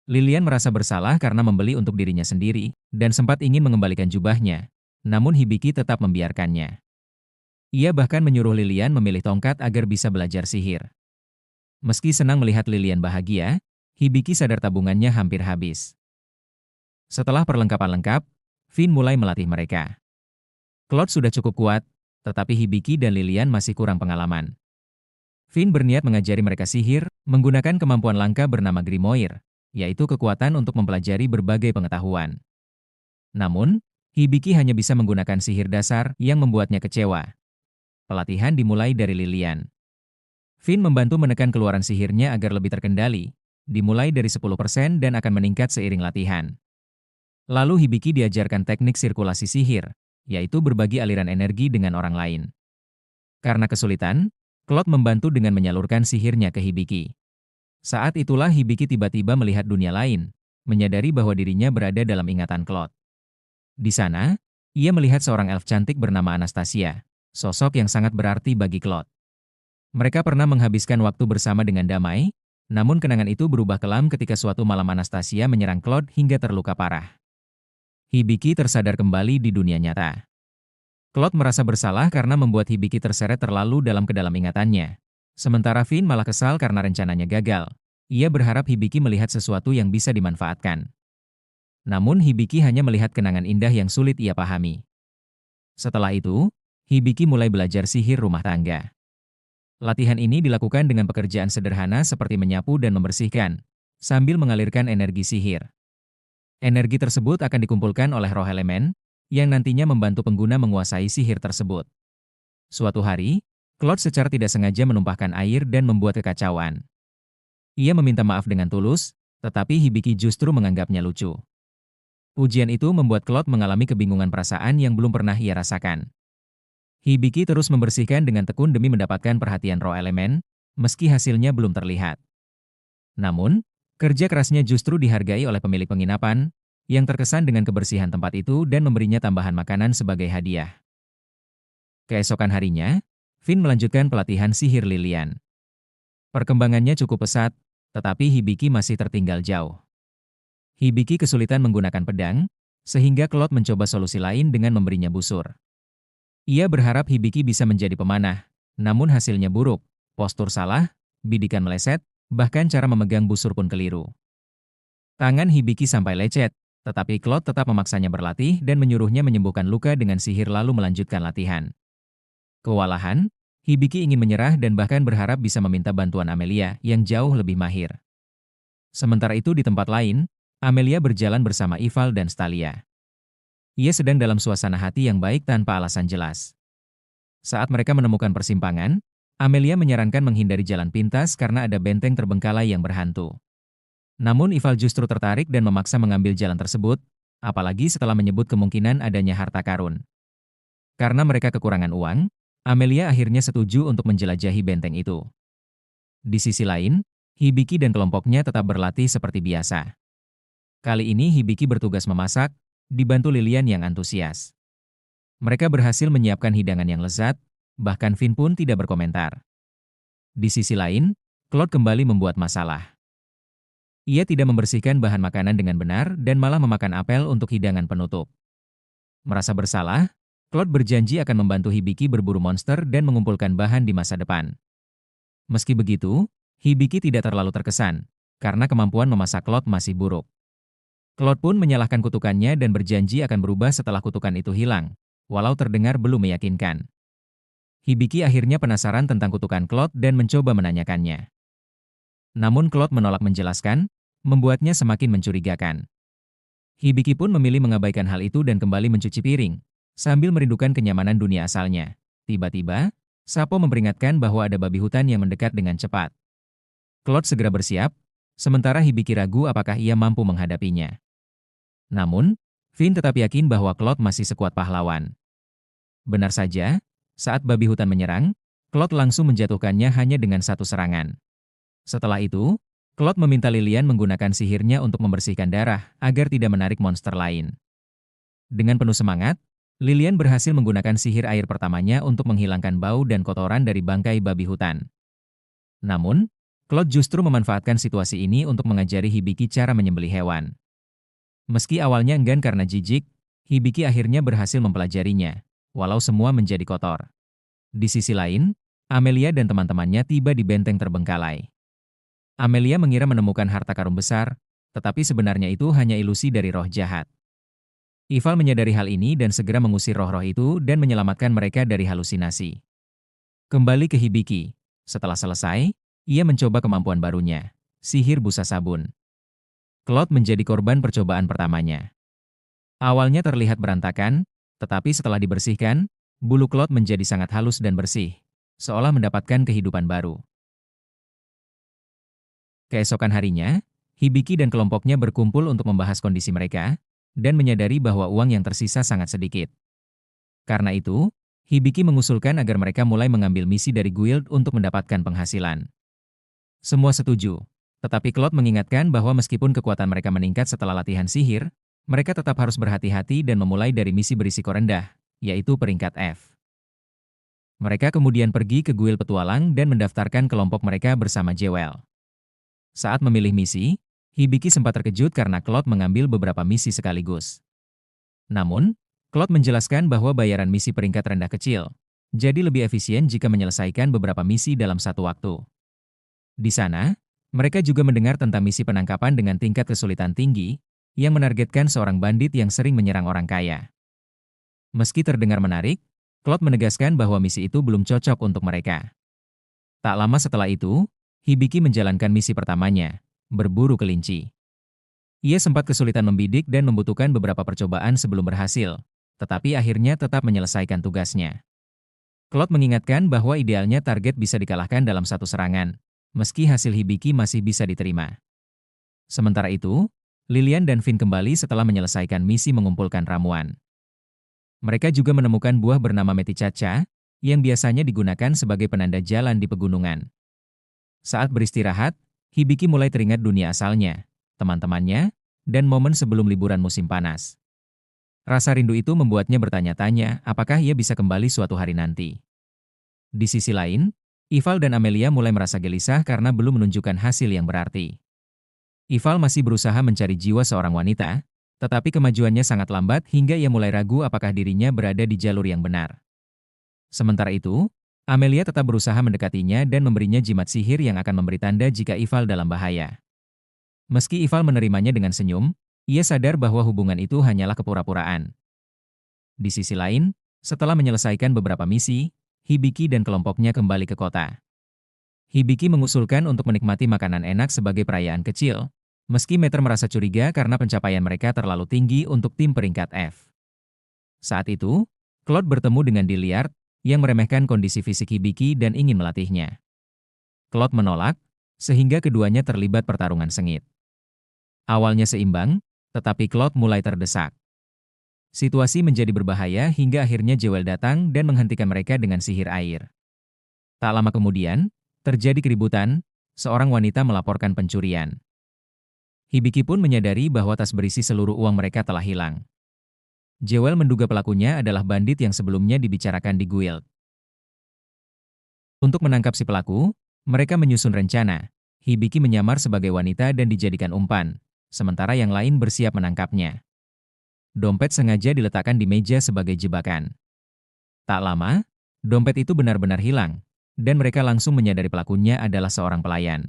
Lilian merasa bersalah karena membeli untuk dirinya sendiri, dan sempat ingin mengembalikan jubahnya, namun Hibiki tetap membiarkannya. Ia bahkan menyuruh Lilian memilih tongkat agar bisa belajar sihir. Meski senang melihat Lilian bahagia, Hibiki sadar tabungannya hampir habis. Setelah perlengkapan lengkap, Finn mulai melatih mereka. Claude sudah cukup kuat, tetapi Hibiki dan Lilian masih kurang pengalaman. Finn berniat mengajari mereka sihir, menggunakan kemampuan langka bernama Grimoire, yaitu kekuatan untuk mempelajari berbagai pengetahuan. Namun, Hibiki hanya bisa menggunakan sihir dasar yang membuatnya kecewa. Pelatihan dimulai dari Lilian. Finn membantu menekan keluaran sihirnya agar lebih terkendali, dimulai dari 10% dan akan meningkat seiring latihan. Lalu Hibiki diajarkan teknik sirkulasi sihir, yaitu berbagi aliran energi dengan orang lain. Karena kesulitan, Claude membantu dengan menyalurkan sihirnya ke Hibiki. Saat itulah Hibiki tiba-tiba melihat dunia lain, menyadari bahwa dirinya berada dalam ingatan Claude. Di sana, ia melihat seorang elf cantik bernama Anastasia, sosok yang sangat berarti bagi Claude. Mereka pernah menghabiskan waktu bersama dengan damai, namun kenangan itu berubah kelam ketika suatu malam Anastasia menyerang Claude hingga terluka parah. Hibiki tersadar kembali di dunia nyata. Claude merasa bersalah karena membuat Hibiki terseret terlalu dalam ke dalam ingatannya. Sementara Finn malah kesal karena rencananya gagal. Ia berharap Hibiki melihat sesuatu yang bisa dimanfaatkan. Namun Hibiki hanya melihat kenangan indah yang sulit ia pahami. Setelah itu, Hibiki mulai belajar sihir rumah tangga. Latihan ini dilakukan dengan pekerjaan sederhana seperti menyapu dan membersihkan, sambil mengalirkan energi sihir. Energi tersebut akan dikumpulkan oleh roh elemen, yang nantinya membantu pengguna menguasai sihir tersebut. Suatu hari, Claude secara tidak sengaja menumpahkan air dan membuat kekacauan. Ia meminta maaf dengan tulus, tetapi Hibiki justru menganggapnya lucu. Ujian itu membuat Claude mengalami kebingungan perasaan yang belum pernah ia rasakan. Hibiki terus membersihkan dengan tekun demi mendapatkan perhatian roh elemen, meski hasilnya belum terlihat. Namun, kerja kerasnya justru dihargai oleh pemilik penginapan, yang terkesan dengan kebersihan tempat itu dan memberinya tambahan makanan sebagai hadiah. Keesokan harinya, Finn melanjutkan pelatihan sihir Lilian. Perkembangannya cukup pesat, tetapi Hibiki masih tertinggal jauh. Hibiki kesulitan menggunakan pedang, sehingga Claude mencoba solusi lain dengan memberinya busur. Ia berharap Hibiki bisa menjadi pemanah, namun hasilnya buruk, postur salah, bidikan meleset, bahkan cara memegang busur pun keliru. Tangan Hibiki sampai lecet, tetapi Claude tetap memaksanya berlatih dan menyuruhnya menyembuhkan luka dengan sihir lalu melanjutkan latihan. Kewalahan, Hibiki ingin menyerah dan bahkan berharap bisa meminta bantuan Amelia yang jauh lebih mahir. Sementara itu di tempat lain, Amelia berjalan bersama Ival dan Stalia. Ia sedang dalam suasana hati yang baik tanpa alasan jelas. Saat mereka menemukan persimpangan, Amelia menyarankan menghindari jalan pintas karena ada benteng terbengkalai yang berhantu. Namun Ival justru tertarik dan memaksa mengambil jalan tersebut, apalagi setelah menyebut kemungkinan adanya harta karun. Karena mereka kekurangan uang, Amelia akhirnya setuju untuk menjelajahi benteng itu. Di sisi lain, Hibiki dan kelompoknya tetap berlatih seperti biasa. Kali ini Hibiki bertugas memasak, dibantu Lilian yang antusias. Mereka berhasil menyiapkan hidangan yang lezat, bahkan Finn pun tidak berkomentar. Di sisi lain, Claude kembali membuat masalah. Ia tidak membersihkan bahan makanan dengan benar dan malah memakan apel untuk hidangan penutup. Merasa bersalah, Claude berjanji akan membantu Hibiki berburu monster dan mengumpulkan bahan di masa depan. Meski begitu, Hibiki tidak terlalu terkesan, karena kemampuan memasak Claude masih buruk. Claude pun menyalahkan kutukannya dan berjanji akan berubah setelah kutukan itu hilang, walau terdengar belum meyakinkan. Hibiki akhirnya penasaran tentang kutukan Claude dan mencoba menanyakannya. Namun Claude menolak menjelaskan, membuatnya semakin mencurigakan. Hibiki pun memilih mengabaikan hal itu dan kembali mencuci piring, sambil merindukan kenyamanan dunia asalnya. Tiba-tiba, Sapo memperingatkan bahwa ada babi hutan yang mendekat dengan cepat. Claude segera bersiap, sementara Hibiki ragu apakah ia mampu menghadapinya. Namun, Finn tetap yakin bahwa Claude masih sekuat pahlawan. Benar saja, saat babi hutan menyerang, Claude langsung menjatuhkannya hanya dengan satu serangan. Setelah itu, Claude meminta Lilian menggunakan sihirnya untuk membersihkan darah agar tidak menarik monster lain. Dengan penuh semangat, Lilian berhasil menggunakan sihir air pertamanya untuk menghilangkan bau dan kotoran dari bangkai babi hutan. Namun, Claude justru memanfaatkan situasi ini untuk mengajari Hibiki cara menyembelih hewan. Meski awalnya enggan karena jijik, Hibiki akhirnya berhasil mempelajarinya, walau semua menjadi kotor. Di sisi lain, Amelia dan teman-temannya tiba di benteng terbengkalai. Amelia mengira menemukan harta karun besar, tetapi sebenarnya itu hanya ilusi dari roh jahat. Ival menyadari hal ini dan segera mengusir roh-roh itu dan menyelamatkan mereka dari halusinasi. Kembali ke Hibiki. Setelah selesai, ia mencoba kemampuan barunya, sihir busa sabun. Claude menjadi korban percobaan pertamanya. Awalnya terlihat berantakan, tetapi setelah dibersihkan, bulu Claude menjadi sangat halus dan bersih, seolah mendapatkan kehidupan baru. Keesokan harinya, Hibiki dan kelompoknya berkumpul untuk membahas kondisi mereka, dan menyadari bahwa uang yang tersisa sangat sedikit. Karena itu, Hibiki mengusulkan agar mereka mulai mengambil misi dari guild untuk mendapatkan penghasilan. Semua setuju, tetapi Claude mengingatkan bahwa meskipun kekuatan mereka meningkat setelah latihan sihir, mereka tetap harus berhati-hati dan memulai dari misi berisiko rendah, yaitu peringkat F. Mereka kemudian pergi ke guild petualang dan mendaftarkan kelompok mereka bersama Jewel. Saat memilih misi, Hibiki sempat terkejut karena Claude mengambil beberapa misi sekaligus. Namun, Claude menjelaskan bahwa bayaran misi peringkat rendah kecil, jadi lebih efisien jika menyelesaikan beberapa misi dalam satu waktu. Di sana, mereka juga mendengar tentang misi penangkapan dengan tingkat kesulitan tinggi, yang menargetkan seorang bandit yang sering menyerang orang kaya. Meski terdengar menarik, Claude menegaskan bahwa misi itu belum cocok untuk mereka. Tak lama setelah itu, Hibiki menjalankan misi pertamanya, berburu kelinci. Ia sempat kesulitan membidik dan membutuhkan beberapa percobaan sebelum berhasil, tetapi akhirnya tetap menyelesaikan tugasnya. Claude mengingatkan bahwa idealnya target bisa dikalahkan dalam satu serangan, meski hasil Hibiki masih bisa diterima. Sementara itu, Lilian dan Finn kembali setelah menyelesaikan misi mengumpulkan ramuan. Mereka juga menemukan buah bernama Meticaca, yang biasanya digunakan sebagai penanda jalan di pegunungan. Saat beristirahat, Hibiki mulai teringat dunia asalnya, teman-temannya, dan momen sebelum liburan musim panas. Rasa rindu itu membuatnya bertanya-tanya apakah ia bisa kembali suatu hari nanti. Di sisi lain, Ival dan Amelia mulai merasa gelisah karena belum menunjukkan hasil yang berarti. Ival masih berusaha mencari jiwa seorang wanita, tetapi kemajuannya sangat lambat hingga ia mulai ragu apakah dirinya berada di jalur yang benar. Sementara itu, Amelia tetap berusaha mendekatinya dan memberinya jimat sihir yang akan memberi tanda jika Ival dalam bahaya. Meski Ival menerimanya dengan senyum, ia sadar bahwa hubungan itu hanyalah kepura-puraan. Di sisi lain, setelah menyelesaikan beberapa misi, Hibiki dan kelompoknya kembali ke kota. Hibiki mengusulkan untuk menikmati makanan enak sebagai perayaan kecil, meski Meter merasa curiga karena pencapaian mereka terlalu tinggi untuk tim peringkat F. Saat itu, Claude bertemu dengan Diliard, yang meremehkan kondisi fisik Hibiki dan ingin melatihnya. Claude menolak, sehingga keduanya terlibat pertarungan sengit. Awalnya seimbang, tetapi Claude mulai terdesak. Situasi menjadi berbahaya hingga akhirnya Jewel datang dan menghentikan mereka dengan sihir air. Tak lama kemudian, terjadi keributan, seorang wanita melaporkan pencurian. Hibiki pun menyadari bahwa tas berisi seluruh uang mereka telah hilang. Jewel menduga pelakunya adalah bandit yang sebelumnya dibicarakan di guild. Untuk menangkap si pelaku, mereka menyusun rencana. Hibiki menyamar sebagai wanita dan dijadikan umpan, sementara yang lain bersiap menangkapnya. Dompet sengaja diletakkan di meja sebagai jebakan. Tak lama, dompet itu benar-benar hilang, dan mereka langsung menyadari pelakunya adalah seorang pelayan.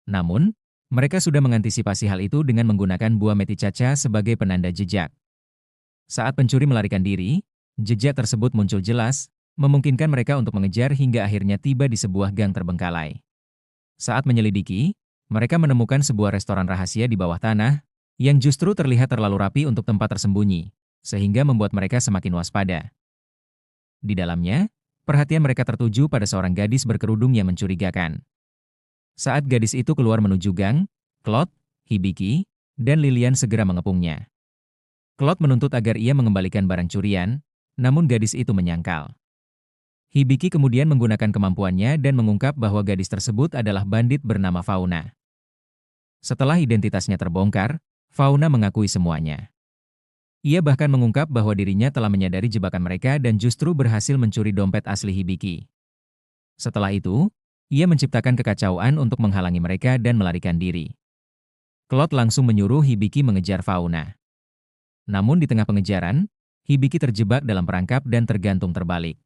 Namun, mereka sudah mengantisipasi hal itu dengan menggunakan buah Meticaca sebagai penanda jejak. Saat pencuri melarikan diri, jejak tersebut muncul jelas, memungkinkan mereka untuk mengejar hingga akhirnya tiba di sebuah gang terbengkalai. Saat menyelidiki, mereka menemukan sebuah restoran rahasia di bawah tanah, yang justru terlihat terlalu rapi untuk tempat tersembunyi, sehingga membuat mereka semakin waspada. Di dalamnya, perhatian mereka tertuju pada seorang gadis berkerudung yang mencurigakan. Saat gadis itu keluar menuju gang, Claude, Hibiki, dan Lilian segera mengepungnya. Claude menuntut agar ia mengembalikan barang curian, namun gadis itu menyangkal. Hibiki kemudian menggunakan kemampuannya dan mengungkap bahwa gadis tersebut adalah bandit bernama Fauna. Setelah identitasnya terbongkar, Fauna mengakui semuanya. Ia bahkan mengungkap bahwa dirinya telah menyadari jebakan mereka dan justru berhasil mencuri dompet asli Hibiki. Setelah itu, ia menciptakan kekacauan untuk menghalangi mereka dan melarikan diri. Claude langsung menyuruh Hibiki mengejar Fauna. Namun di tengah pengejaran, Hibiki terjebak dalam perangkap dan tergantung terbalik.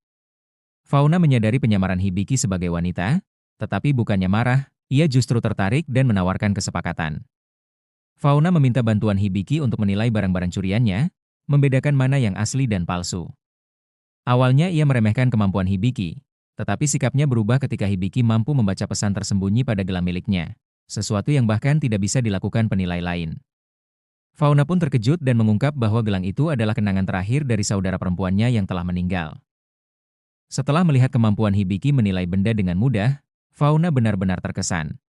Fauna menyadari penyamaran Hibiki sebagai wanita, tetapi bukannya marah, ia justru tertarik dan menawarkan kesepakatan. Fauna meminta bantuan Hibiki untuk menilai barang-barang curiannya, membedakan mana yang asli dan palsu. Awalnya ia meremehkan kemampuan Hibiki, tetapi sikapnya berubah ketika Hibiki mampu membaca pesan tersembunyi pada gelang miliknya, sesuatu yang bahkan tidak bisa dilakukan penilai lain. Fauna pun terkejut dan mengungkap bahwa gelang itu adalah kenangan terakhir dari saudara perempuannya yang telah meninggal. Setelah melihat kemampuan Hibiki menilai benda dengan mudah, Fauna benar-benar terkesan.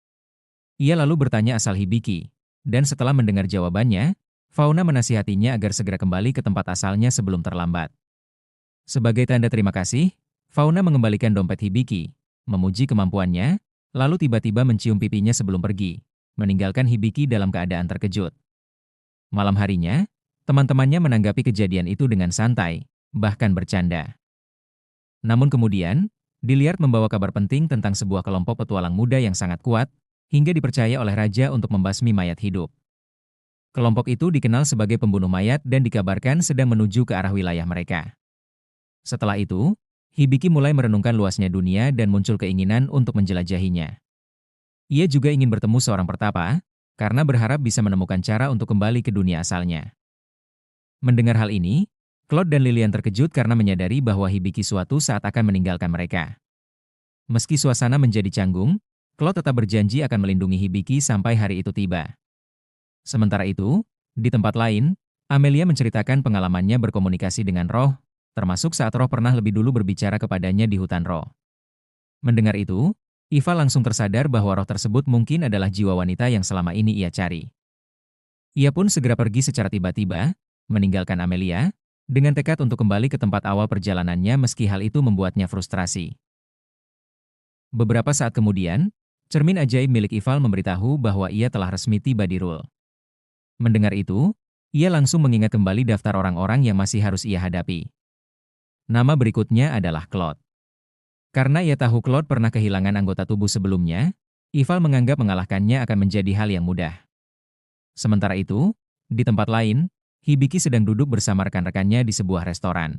Ia lalu bertanya asal Hibiki, dan setelah mendengar jawabannya, Fauna menasihatinya agar segera kembali ke tempat asalnya sebelum terlambat. Sebagai tanda terima kasih, Fauna mengembalikan dompet Hibiki, memuji kemampuannya, lalu tiba-tiba mencium pipinya sebelum pergi, meninggalkan Hibiki dalam keadaan terkejut. Malam harinya, teman-temannya menanggapi kejadian itu dengan santai, bahkan bercanda. Namun kemudian, Diliard membawa kabar penting tentang sebuah kelompok petualang muda yang sangat kuat, hingga dipercaya oleh raja untuk membasmi mayat hidup. Kelompok itu dikenal sebagai pembunuh mayat dan dikabarkan sedang menuju ke arah wilayah mereka. Setelah itu, Hibiki mulai merenungkan luasnya dunia dan muncul keinginan untuk menjelajahinya. Ia juga ingin bertemu seorang pertapa, karena berharap bisa menemukan cara untuk kembali ke dunia asalnya. Mendengar hal ini, Claude dan Lilian terkejut karena menyadari bahwa Hibiki suatu saat akan meninggalkan mereka. Meski suasana menjadi canggung, Claude tetap berjanji akan melindungi Hibiki sampai hari itu tiba. Sementara itu, di tempat lain, Amelia menceritakan pengalamannya berkomunikasi dengan roh, termasuk saat roh pernah lebih dulu berbicara kepadanya di hutan roh. Mendengar itu, Iva langsung tersadar bahwa roh tersebut mungkin adalah jiwa wanita yang selama ini ia cari. Ia pun segera pergi secara tiba-tiba, meninggalkan Amelia, dengan tekad untuk kembali ke tempat awal perjalanannya meski hal itu membuatnya frustrasi. Beberapa saat kemudian, cermin ajaib milik Ival memberitahu bahwa ia telah resmi tiba di Rule. Mendengar itu, ia langsung mengingat kembali daftar orang-orang yang masih harus ia hadapi. Nama berikutnya adalah Claude. Karena ia tahu Claude pernah kehilangan anggota tubuh sebelumnya, Ival menganggap mengalahkannya akan menjadi hal yang mudah. Sementara itu, di tempat lain, Hibiki sedang duduk bersama rekan-rekannya di sebuah restoran.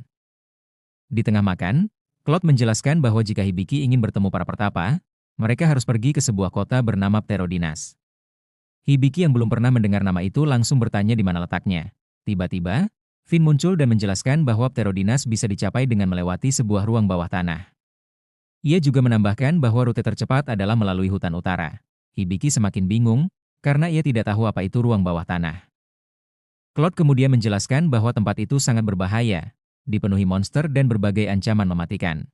Di tengah makan, Claude menjelaskan bahwa jika Hibiki ingin bertemu para pertapa, mereka harus pergi ke sebuah kota bernama Pterodinas. Hibiki yang belum pernah mendengar nama itu langsung bertanya di mana letaknya. Tiba-tiba, Finn muncul dan menjelaskan bahwa Pterodinas bisa dicapai dengan melewati sebuah ruang bawah tanah. Ia juga menambahkan bahwa rute tercepat adalah melalui hutan utara. Hibiki semakin bingung, karena ia tidak tahu apa itu ruang bawah tanah. Claude kemudian menjelaskan bahwa tempat itu sangat berbahaya, dipenuhi monster dan berbagai ancaman mematikan.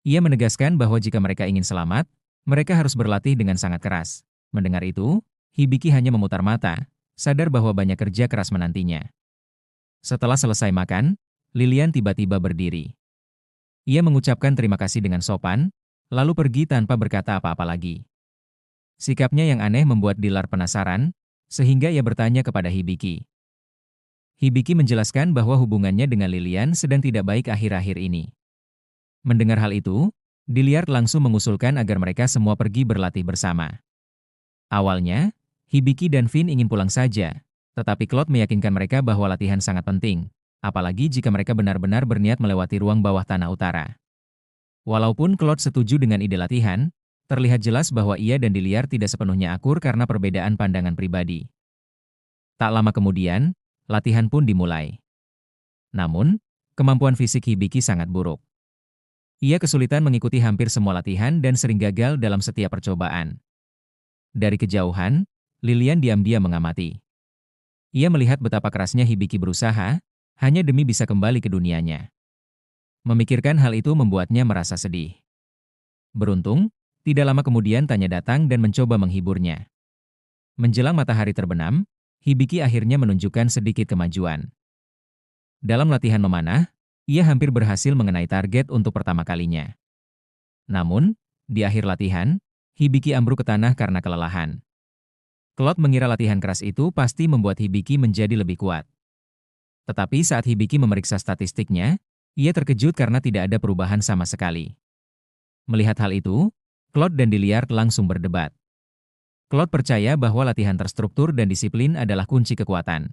Ia menegaskan bahwa jika mereka ingin selamat, mereka harus berlatih dengan sangat keras. Mendengar itu, Hibiki hanya memutar mata, sadar bahwa banyak kerja keras menantinya. Setelah selesai makan, Lilian tiba-tiba berdiri. Ia mengucapkan terima kasih dengan sopan, lalu pergi tanpa berkata apa-apa lagi. Sikapnya yang aneh membuat Dillard penasaran, sehingga ia bertanya kepada Hibiki. Hibiki menjelaskan bahwa hubungannya dengan Lilian sedang tidak baik akhir-akhir ini. Mendengar hal itu, Dillard langsung mengusulkan agar mereka semua pergi berlatih bersama. Awalnya, Hibiki dan Finn ingin pulang saja, tetapi Claude meyakinkan mereka bahwa latihan sangat penting, apalagi jika mereka benar-benar berniat melewati ruang bawah tanah utara. Walaupun Claude setuju dengan ide latihan, terlihat jelas bahwa ia dan Dillard tidak sepenuhnya akur karena perbedaan pandangan pribadi. Tak lama kemudian, latihan pun dimulai. Namun, kemampuan fisik Hibiki sangat buruk. Ia kesulitan mengikuti hampir semua latihan dan sering gagal dalam setiap percobaan. Dari kejauhan, Lilian diam-diam mengamati. Ia melihat betapa kerasnya Hibiki berusaha, hanya demi bisa kembali ke dunianya. Memikirkan hal itu membuatnya merasa sedih. Beruntung, tidak lama kemudian Tanya datang dan mencoba menghiburnya. Menjelang matahari terbenam, Hibiki akhirnya menunjukkan sedikit kemajuan. Dalam latihan memanah, ia hampir berhasil mengenai target untuk pertama kalinya. Namun, di akhir latihan, Hibiki ambruk ke tanah karena kelelahan. Claude mengira latihan keras itu pasti membuat Hibiki menjadi lebih kuat. Tetapi saat Hibiki memeriksa statistiknya, ia terkejut karena tidak ada perubahan sama sekali. Melihat hal itu, Claude dan Dillard langsung berdebat. Claude percaya bahwa latihan terstruktur dan disiplin adalah kunci kekuatan.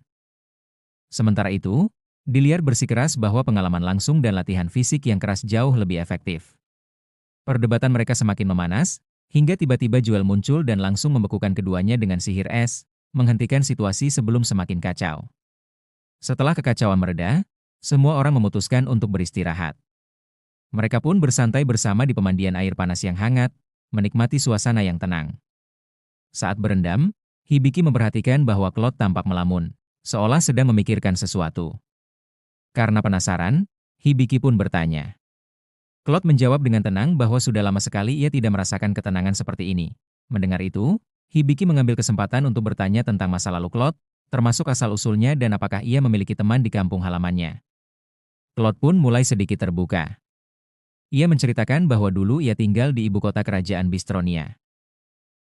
Sementara itu, Dillard bersikeras bahwa pengalaman langsung dan latihan fisik yang keras jauh lebih efektif. Perdebatan mereka semakin memanas, hingga tiba-tiba Jewel muncul dan langsung membekukan keduanya dengan sihir es, menghentikan situasi sebelum semakin kacau. Setelah kekacauan mereda, semua orang memutuskan untuk beristirahat. Mereka pun bersantai bersama di pemandian air panas yang hangat, menikmati suasana yang tenang. Saat berendam, Hibiki memperhatikan bahwa Claude tampak melamun, seolah sedang memikirkan sesuatu. Karena penasaran, Hibiki pun bertanya. Claude menjawab dengan tenang bahwa sudah lama sekali ia tidak merasakan ketenangan seperti ini. Mendengar itu, Hibiki mengambil kesempatan untuk bertanya tentang masa lalu Claude, termasuk asal-usulnya dan apakah ia memiliki teman di kampung halamannya. Claude pun mulai sedikit terbuka. Ia menceritakan bahwa dulu ia tinggal di ibu kota kerajaan Bistronia.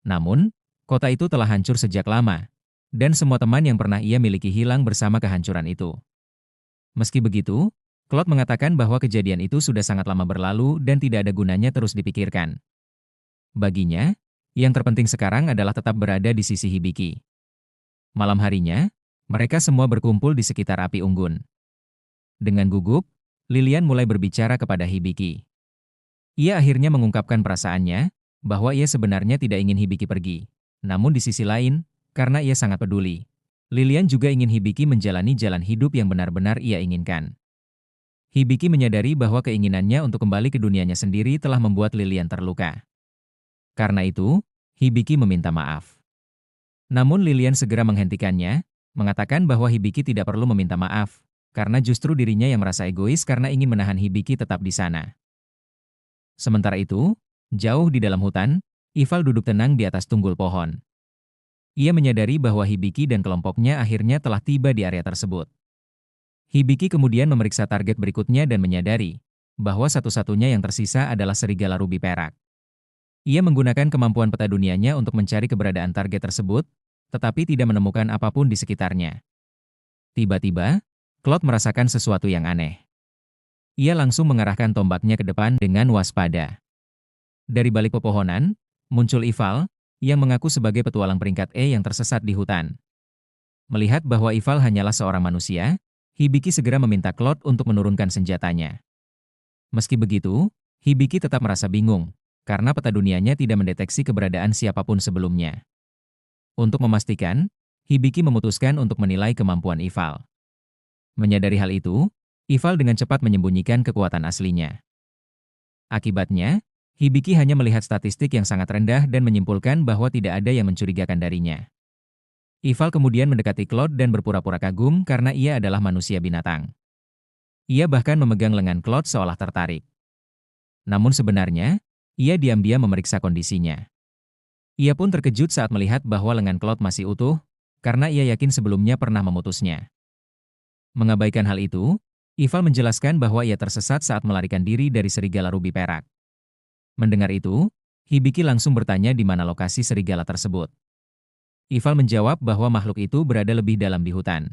Namun, kota itu telah hancur sejak lama, dan semua teman yang pernah ia miliki hilang bersama kehancuran itu. Meski begitu, Claude mengatakan bahwa kejadian itu sudah sangat lama berlalu dan tidak ada gunanya terus dipikirkan. Baginya, yang terpenting sekarang adalah tetap berada di sisi Hibiki. Malam harinya, mereka semua berkumpul di sekitar api unggun. Dengan gugup, Lilian mulai berbicara kepada Hibiki. Ia akhirnya mengungkapkan perasaannya, bahwa ia sebenarnya tidak ingin Hibiki pergi. Namun di sisi lain, karena ia sangat peduli, Lilian juga ingin Hibiki menjalani jalan hidup yang benar-benar ia inginkan. Hibiki menyadari bahwa keinginannya untuk kembali ke dunianya sendiri telah membuat Lilian terluka. Karena itu, Hibiki meminta maaf. Namun Lilian segera menghentikannya, mengatakan bahwa Hibiki tidak perlu meminta maaf, karena justru dirinya yang merasa egois karena ingin menahan Hibiki tetap di sana. Sementara itu, jauh di dalam hutan, Ival duduk tenang di atas tunggul pohon. Ia menyadari bahwa Hibiki dan kelompoknya akhirnya telah tiba di area tersebut. Hibiki kemudian memeriksa target berikutnya dan menyadari bahwa satu-satunya yang tersisa adalah serigala rubi perak. Ia menggunakan kemampuan peta dunianya untuk mencari keberadaan target tersebut, tetapi tidak menemukan apapun di sekitarnya. Tiba-tiba, Claude merasakan sesuatu yang aneh. Ia langsung mengarahkan tombaknya ke depan dengan waspada. Dari balik pepohonan, muncul Ival, yang mengaku sebagai petualang peringkat E yang tersesat di hutan. Melihat bahwa Ival hanyalah seorang manusia, Hibiki segera meminta Claude untuk menurunkan senjatanya. Meski begitu, Hibiki tetap merasa bingung, karena peta dunianya tidak mendeteksi keberadaan siapapun sebelumnya. Untuk memastikan, Hibiki memutuskan untuk menilai kemampuan Ival. Menyadari hal itu, Ival dengan cepat menyembunyikan kekuatan aslinya. Akibatnya, Hibiki hanya melihat statistik yang sangat rendah dan menyimpulkan bahwa tidak ada yang mencurigakan darinya. Ival kemudian mendekati Claude dan berpura-pura kagum karena ia adalah manusia binatang. Ia bahkan memegang lengan Claude seolah tertarik. Namun sebenarnya, ia diam-diam memeriksa kondisinya. Ia pun terkejut saat melihat bahwa lengan Claude masih utuh, karena ia yakin sebelumnya pernah memutusnya. Mengabaikan hal itu, Ival menjelaskan bahwa ia tersesat saat melarikan diri dari serigala rubi perak. Mendengar itu, Hibiki langsung bertanya di mana lokasi serigala tersebut. Ival menjawab bahwa makhluk itu berada lebih dalam di hutan.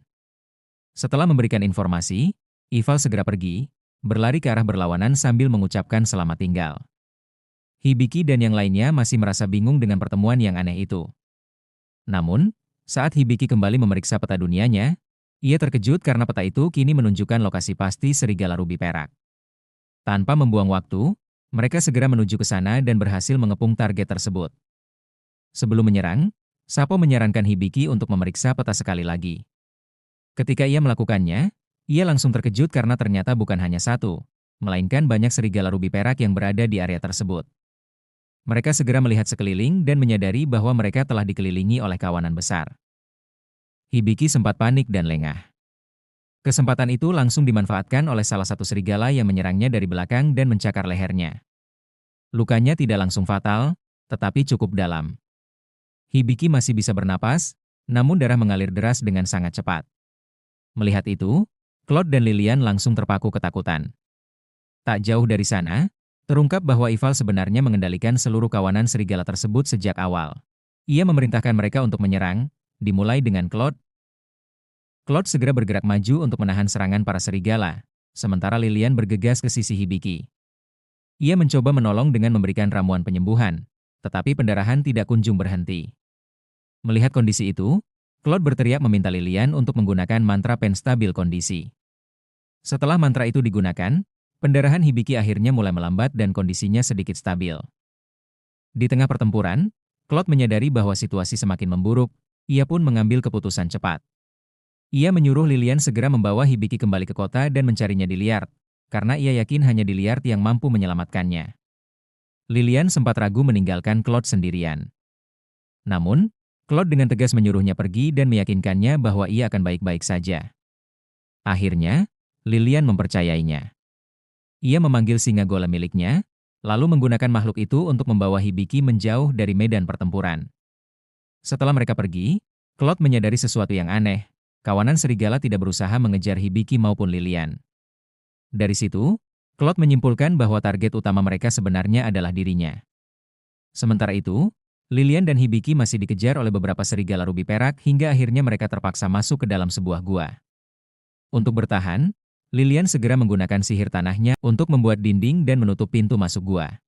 Setelah memberikan informasi, Ival segera pergi, berlari ke arah berlawanan sambil mengucapkan selamat tinggal. Hibiki dan yang lainnya masih merasa bingung dengan pertemuan yang aneh itu. Namun, saat Hibiki kembali memeriksa peta dunianya, ia terkejut karena peta itu kini menunjukkan lokasi pasti serigala rubi perak. Tanpa membuang waktu, mereka segera menuju ke sana dan berhasil mengepung target tersebut. Sebelum menyerang, Sapo menyarankan Hibiki untuk memeriksa peta sekali lagi. Ketika ia melakukannya, ia langsung terkejut karena ternyata bukan hanya satu, melainkan banyak serigala rubi perak yang berada di area tersebut. Mereka segera melihat sekeliling dan menyadari bahwa mereka telah dikelilingi oleh kawanan besar. Hibiki sempat panik dan lengah. Kesempatan itu langsung dimanfaatkan oleh salah satu serigala yang menyerangnya dari belakang dan mencakar lehernya. Lukanya tidak langsung fatal, tetapi cukup dalam. Hibiki masih bisa bernapas, namun darah mengalir deras dengan sangat cepat. Melihat itu, Claude dan Lilian langsung terpaku ketakutan. Tak jauh dari sana, terungkap bahwa Ival sebenarnya mengendalikan seluruh kawanan serigala tersebut sejak awal. Ia memerintahkan mereka untuk menyerang, dimulai dengan Claude. Claude segera bergerak maju untuk menahan serangan para serigala, sementara Lilian bergegas ke sisi Hibiki. Ia mencoba menolong dengan memberikan ramuan penyembuhan, tetapi pendarahan tidak kunjung berhenti. Melihat kondisi itu, Claude berteriak meminta Lilian untuk menggunakan mantra penstabil kondisi. Setelah mantra itu digunakan, pendarahan Hibiki akhirnya mulai melambat dan kondisinya sedikit stabil. Di tengah pertempuran, Claude menyadari bahwa situasi semakin memburuk. Ia pun mengambil keputusan cepat. Ia menyuruh Lilian segera membawa Hibiki kembali ke kota dan mencarinya di Liard, karena ia yakin hanya di Liard yang mampu menyelamatkannya. Lilian sempat ragu meninggalkan Claude sendirian. Namun, Claude dengan tegas menyuruhnya pergi dan meyakinkannya bahwa ia akan baik-baik saja. Akhirnya, Lilian mempercayainya. Ia memanggil singa golem miliknya, lalu menggunakan makhluk itu untuk membawa Hibiki menjauh dari medan pertempuran. Setelah mereka pergi, Claude menyadari sesuatu yang aneh. Kawanan serigala tidak berusaha mengejar Hibiki maupun Lilian. Dari situ, Claude menyimpulkan bahwa target utama mereka sebenarnya adalah dirinya. Sementara itu, Lilian dan Hibiki masih dikejar oleh beberapa serigala rubi perak hingga akhirnya mereka terpaksa masuk ke dalam sebuah gua. Untuk bertahan, Lilian segera menggunakan sihir tanahnya untuk membuat dinding dan menutup pintu masuk gua.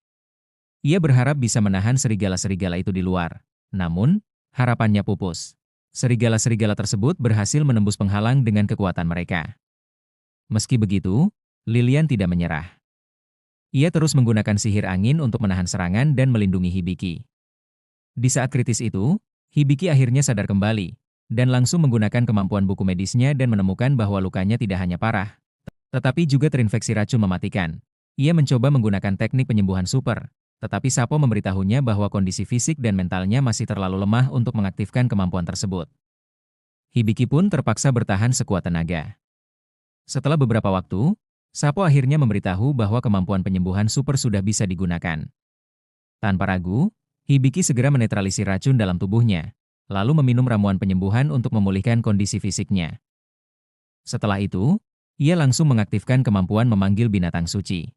Ia berharap bisa menahan serigala-serigala itu di luar. Namun, harapannya pupus. Serigala-serigala tersebut berhasil menembus penghalang dengan kekuatan mereka. Meski begitu, Lilian tidak menyerah. Ia terus menggunakan sihir angin untuk menahan serangan dan melindungi Hibiki. Di saat kritis itu, Hibiki akhirnya sadar kembali, dan langsung menggunakan kemampuan buku medisnya dan menemukan bahwa lukanya tidak hanya parah, tetapi juga terinfeksi racun mematikan. Ia mencoba menggunakan teknik penyembuhan super, tetapi Sapo memberitahunya bahwa kondisi fisik dan mentalnya masih terlalu lemah untuk mengaktifkan kemampuan tersebut. Hibiki pun terpaksa bertahan sekuat tenaga. Setelah beberapa waktu, Sapo akhirnya memberitahu bahwa kemampuan penyembuhan super sudah bisa digunakan. Tanpa ragu, Hibiki segera menetralisir racun dalam tubuhnya, lalu meminum ramuan penyembuhan untuk memulihkan kondisi fisiknya. Setelah itu, ia langsung mengaktifkan kemampuan memanggil binatang suci.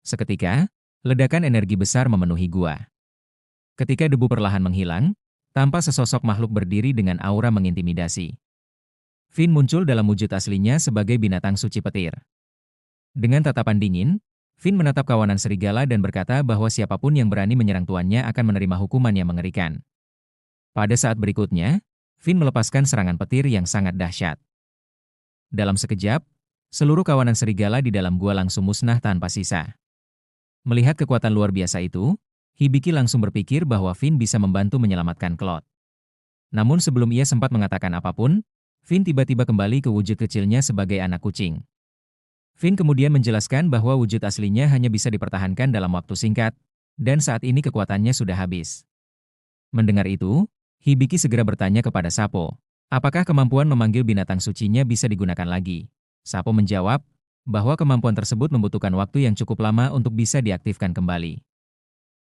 Seketika, ledakan energi besar memenuhi gua. Ketika debu perlahan menghilang, tampak sesosok makhluk berdiri dengan aura mengintimidasi. Finn muncul dalam wujud aslinya sebagai binatang suci petir. Dengan tatapan dingin, Finn menatap kawanan serigala dan berkata bahwa siapapun yang berani menyerang tuannya akan menerima hukuman yang mengerikan. Pada saat berikutnya, Finn melepaskan serangan petir yang sangat dahsyat. Dalam sekejap, seluruh kawanan serigala di dalam gua langsung musnah tanpa sisa. Melihat kekuatan luar biasa itu, Hibiki langsung berpikir bahwa Finn bisa membantu menyelamatkan Claude. Namun sebelum ia sempat mengatakan apapun, Finn tiba-tiba kembali ke wujud kecilnya sebagai anak kucing. Finn kemudian menjelaskan bahwa wujud aslinya hanya bisa dipertahankan dalam waktu singkat, dan saat ini kekuatannya sudah habis. Mendengar itu, Hibiki segera bertanya kepada Sapo, apakah kemampuan memanggil binatang sucinya bisa digunakan lagi? Sapo menjawab, bahwa kemampuan tersebut membutuhkan waktu yang cukup lama untuk bisa diaktifkan kembali.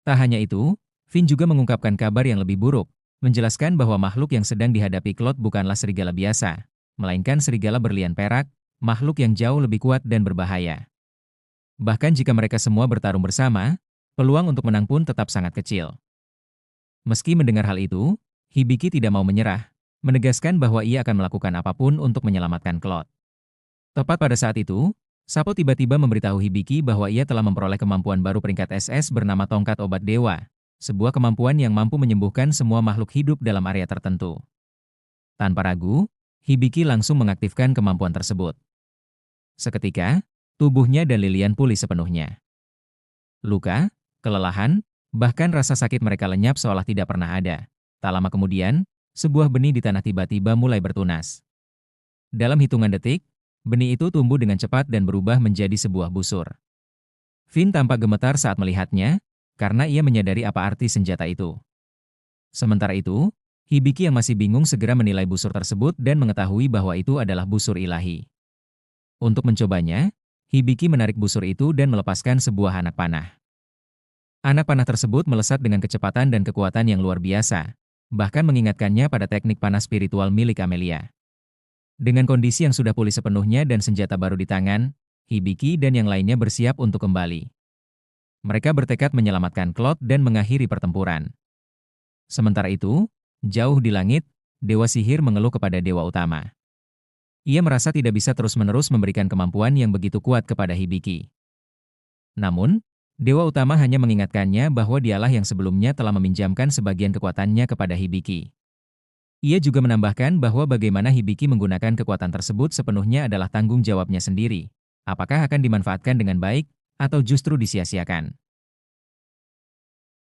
Tak hanya itu, Finn juga mengungkapkan kabar yang lebih buruk, menjelaskan bahwa makhluk yang sedang dihadapi Claude bukanlah serigala biasa, melainkan serigala berlian perak, makhluk yang jauh lebih kuat dan berbahaya. Bahkan jika mereka semua bertarung bersama, peluang untuk menang pun tetap sangat kecil. Meski mendengar hal itu, Hibiki tidak mau menyerah, menegaskan bahwa ia akan melakukan apapun untuk menyelamatkan Claude. Tepat pada saat itu, Sapo tiba-tiba memberitahu Hibiki bahwa ia telah memperoleh kemampuan baru peringkat SS bernama Tongkat Obat Dewa, sebuah kemampuan yang mampu menyembuhkan semua makhluk hidup dalam area tertentu. Tanpa ragu, Hibiki langsung mengaktifkan kemampuan tersebut. Seketika, tubuhnya dan Lilian pulih sepenuhnya. Luka, kelelahan, bahkan rasa sakit mereka lenyap seolah tidak pernah ada. Tak lama kemudian, sebuah benih di tanah tiba-tiba mulai bertunas. Dalam hitungan detik, benih itu tumbuh dengan cepat dan berubah menjadi sebuah busur. Finn tampak gemetar saat melihatnya, karena ia menyadari apa arti senjata itu. Sementara itu, Hibiki yang masih bingung segera menilai busur tersebut dan mengetahui bahwa itu adalah busur ilahi. Untuk mencobanya, Hibiki menarik busur itu dan melepaskan sebuah anak panah. Anak panah tersebut melesat dengan kecepatan dan kekuatan yang luar biasa, bahkan mengingatkannya pada teknik panah spiritual milik Amelia. Dengan kondisi yang sudah pulih sepenuhnya dan senjata baru di tangan, Hibiki dan yang lainnya bersiap untuk kembali. Mereka bertekad menyelamatkan Claude dan mengakhiri pertempuran. Sementara itu, jauh di langit, Dewa Sihir mengeluh kepada Dewa Utama. Ia merasa tidak bisa terus-menerus memberikan kemampuan yang begitu kuat kepada Hibiki. Namun, Dewa Utama hanya mengingatkannya bahwa dialah yang sebelumnya telah meminjamkan sebagian kekuatannya kepada Hibiki. Ia juga menambahkan bahwa bagaimana Hibiki menggunakan kekuatan tersebut sepenuhnya adalah tanggung jawabnya sendiri. Apakah akan dimanfaatkan dengan baik, atau justru disia-siakan.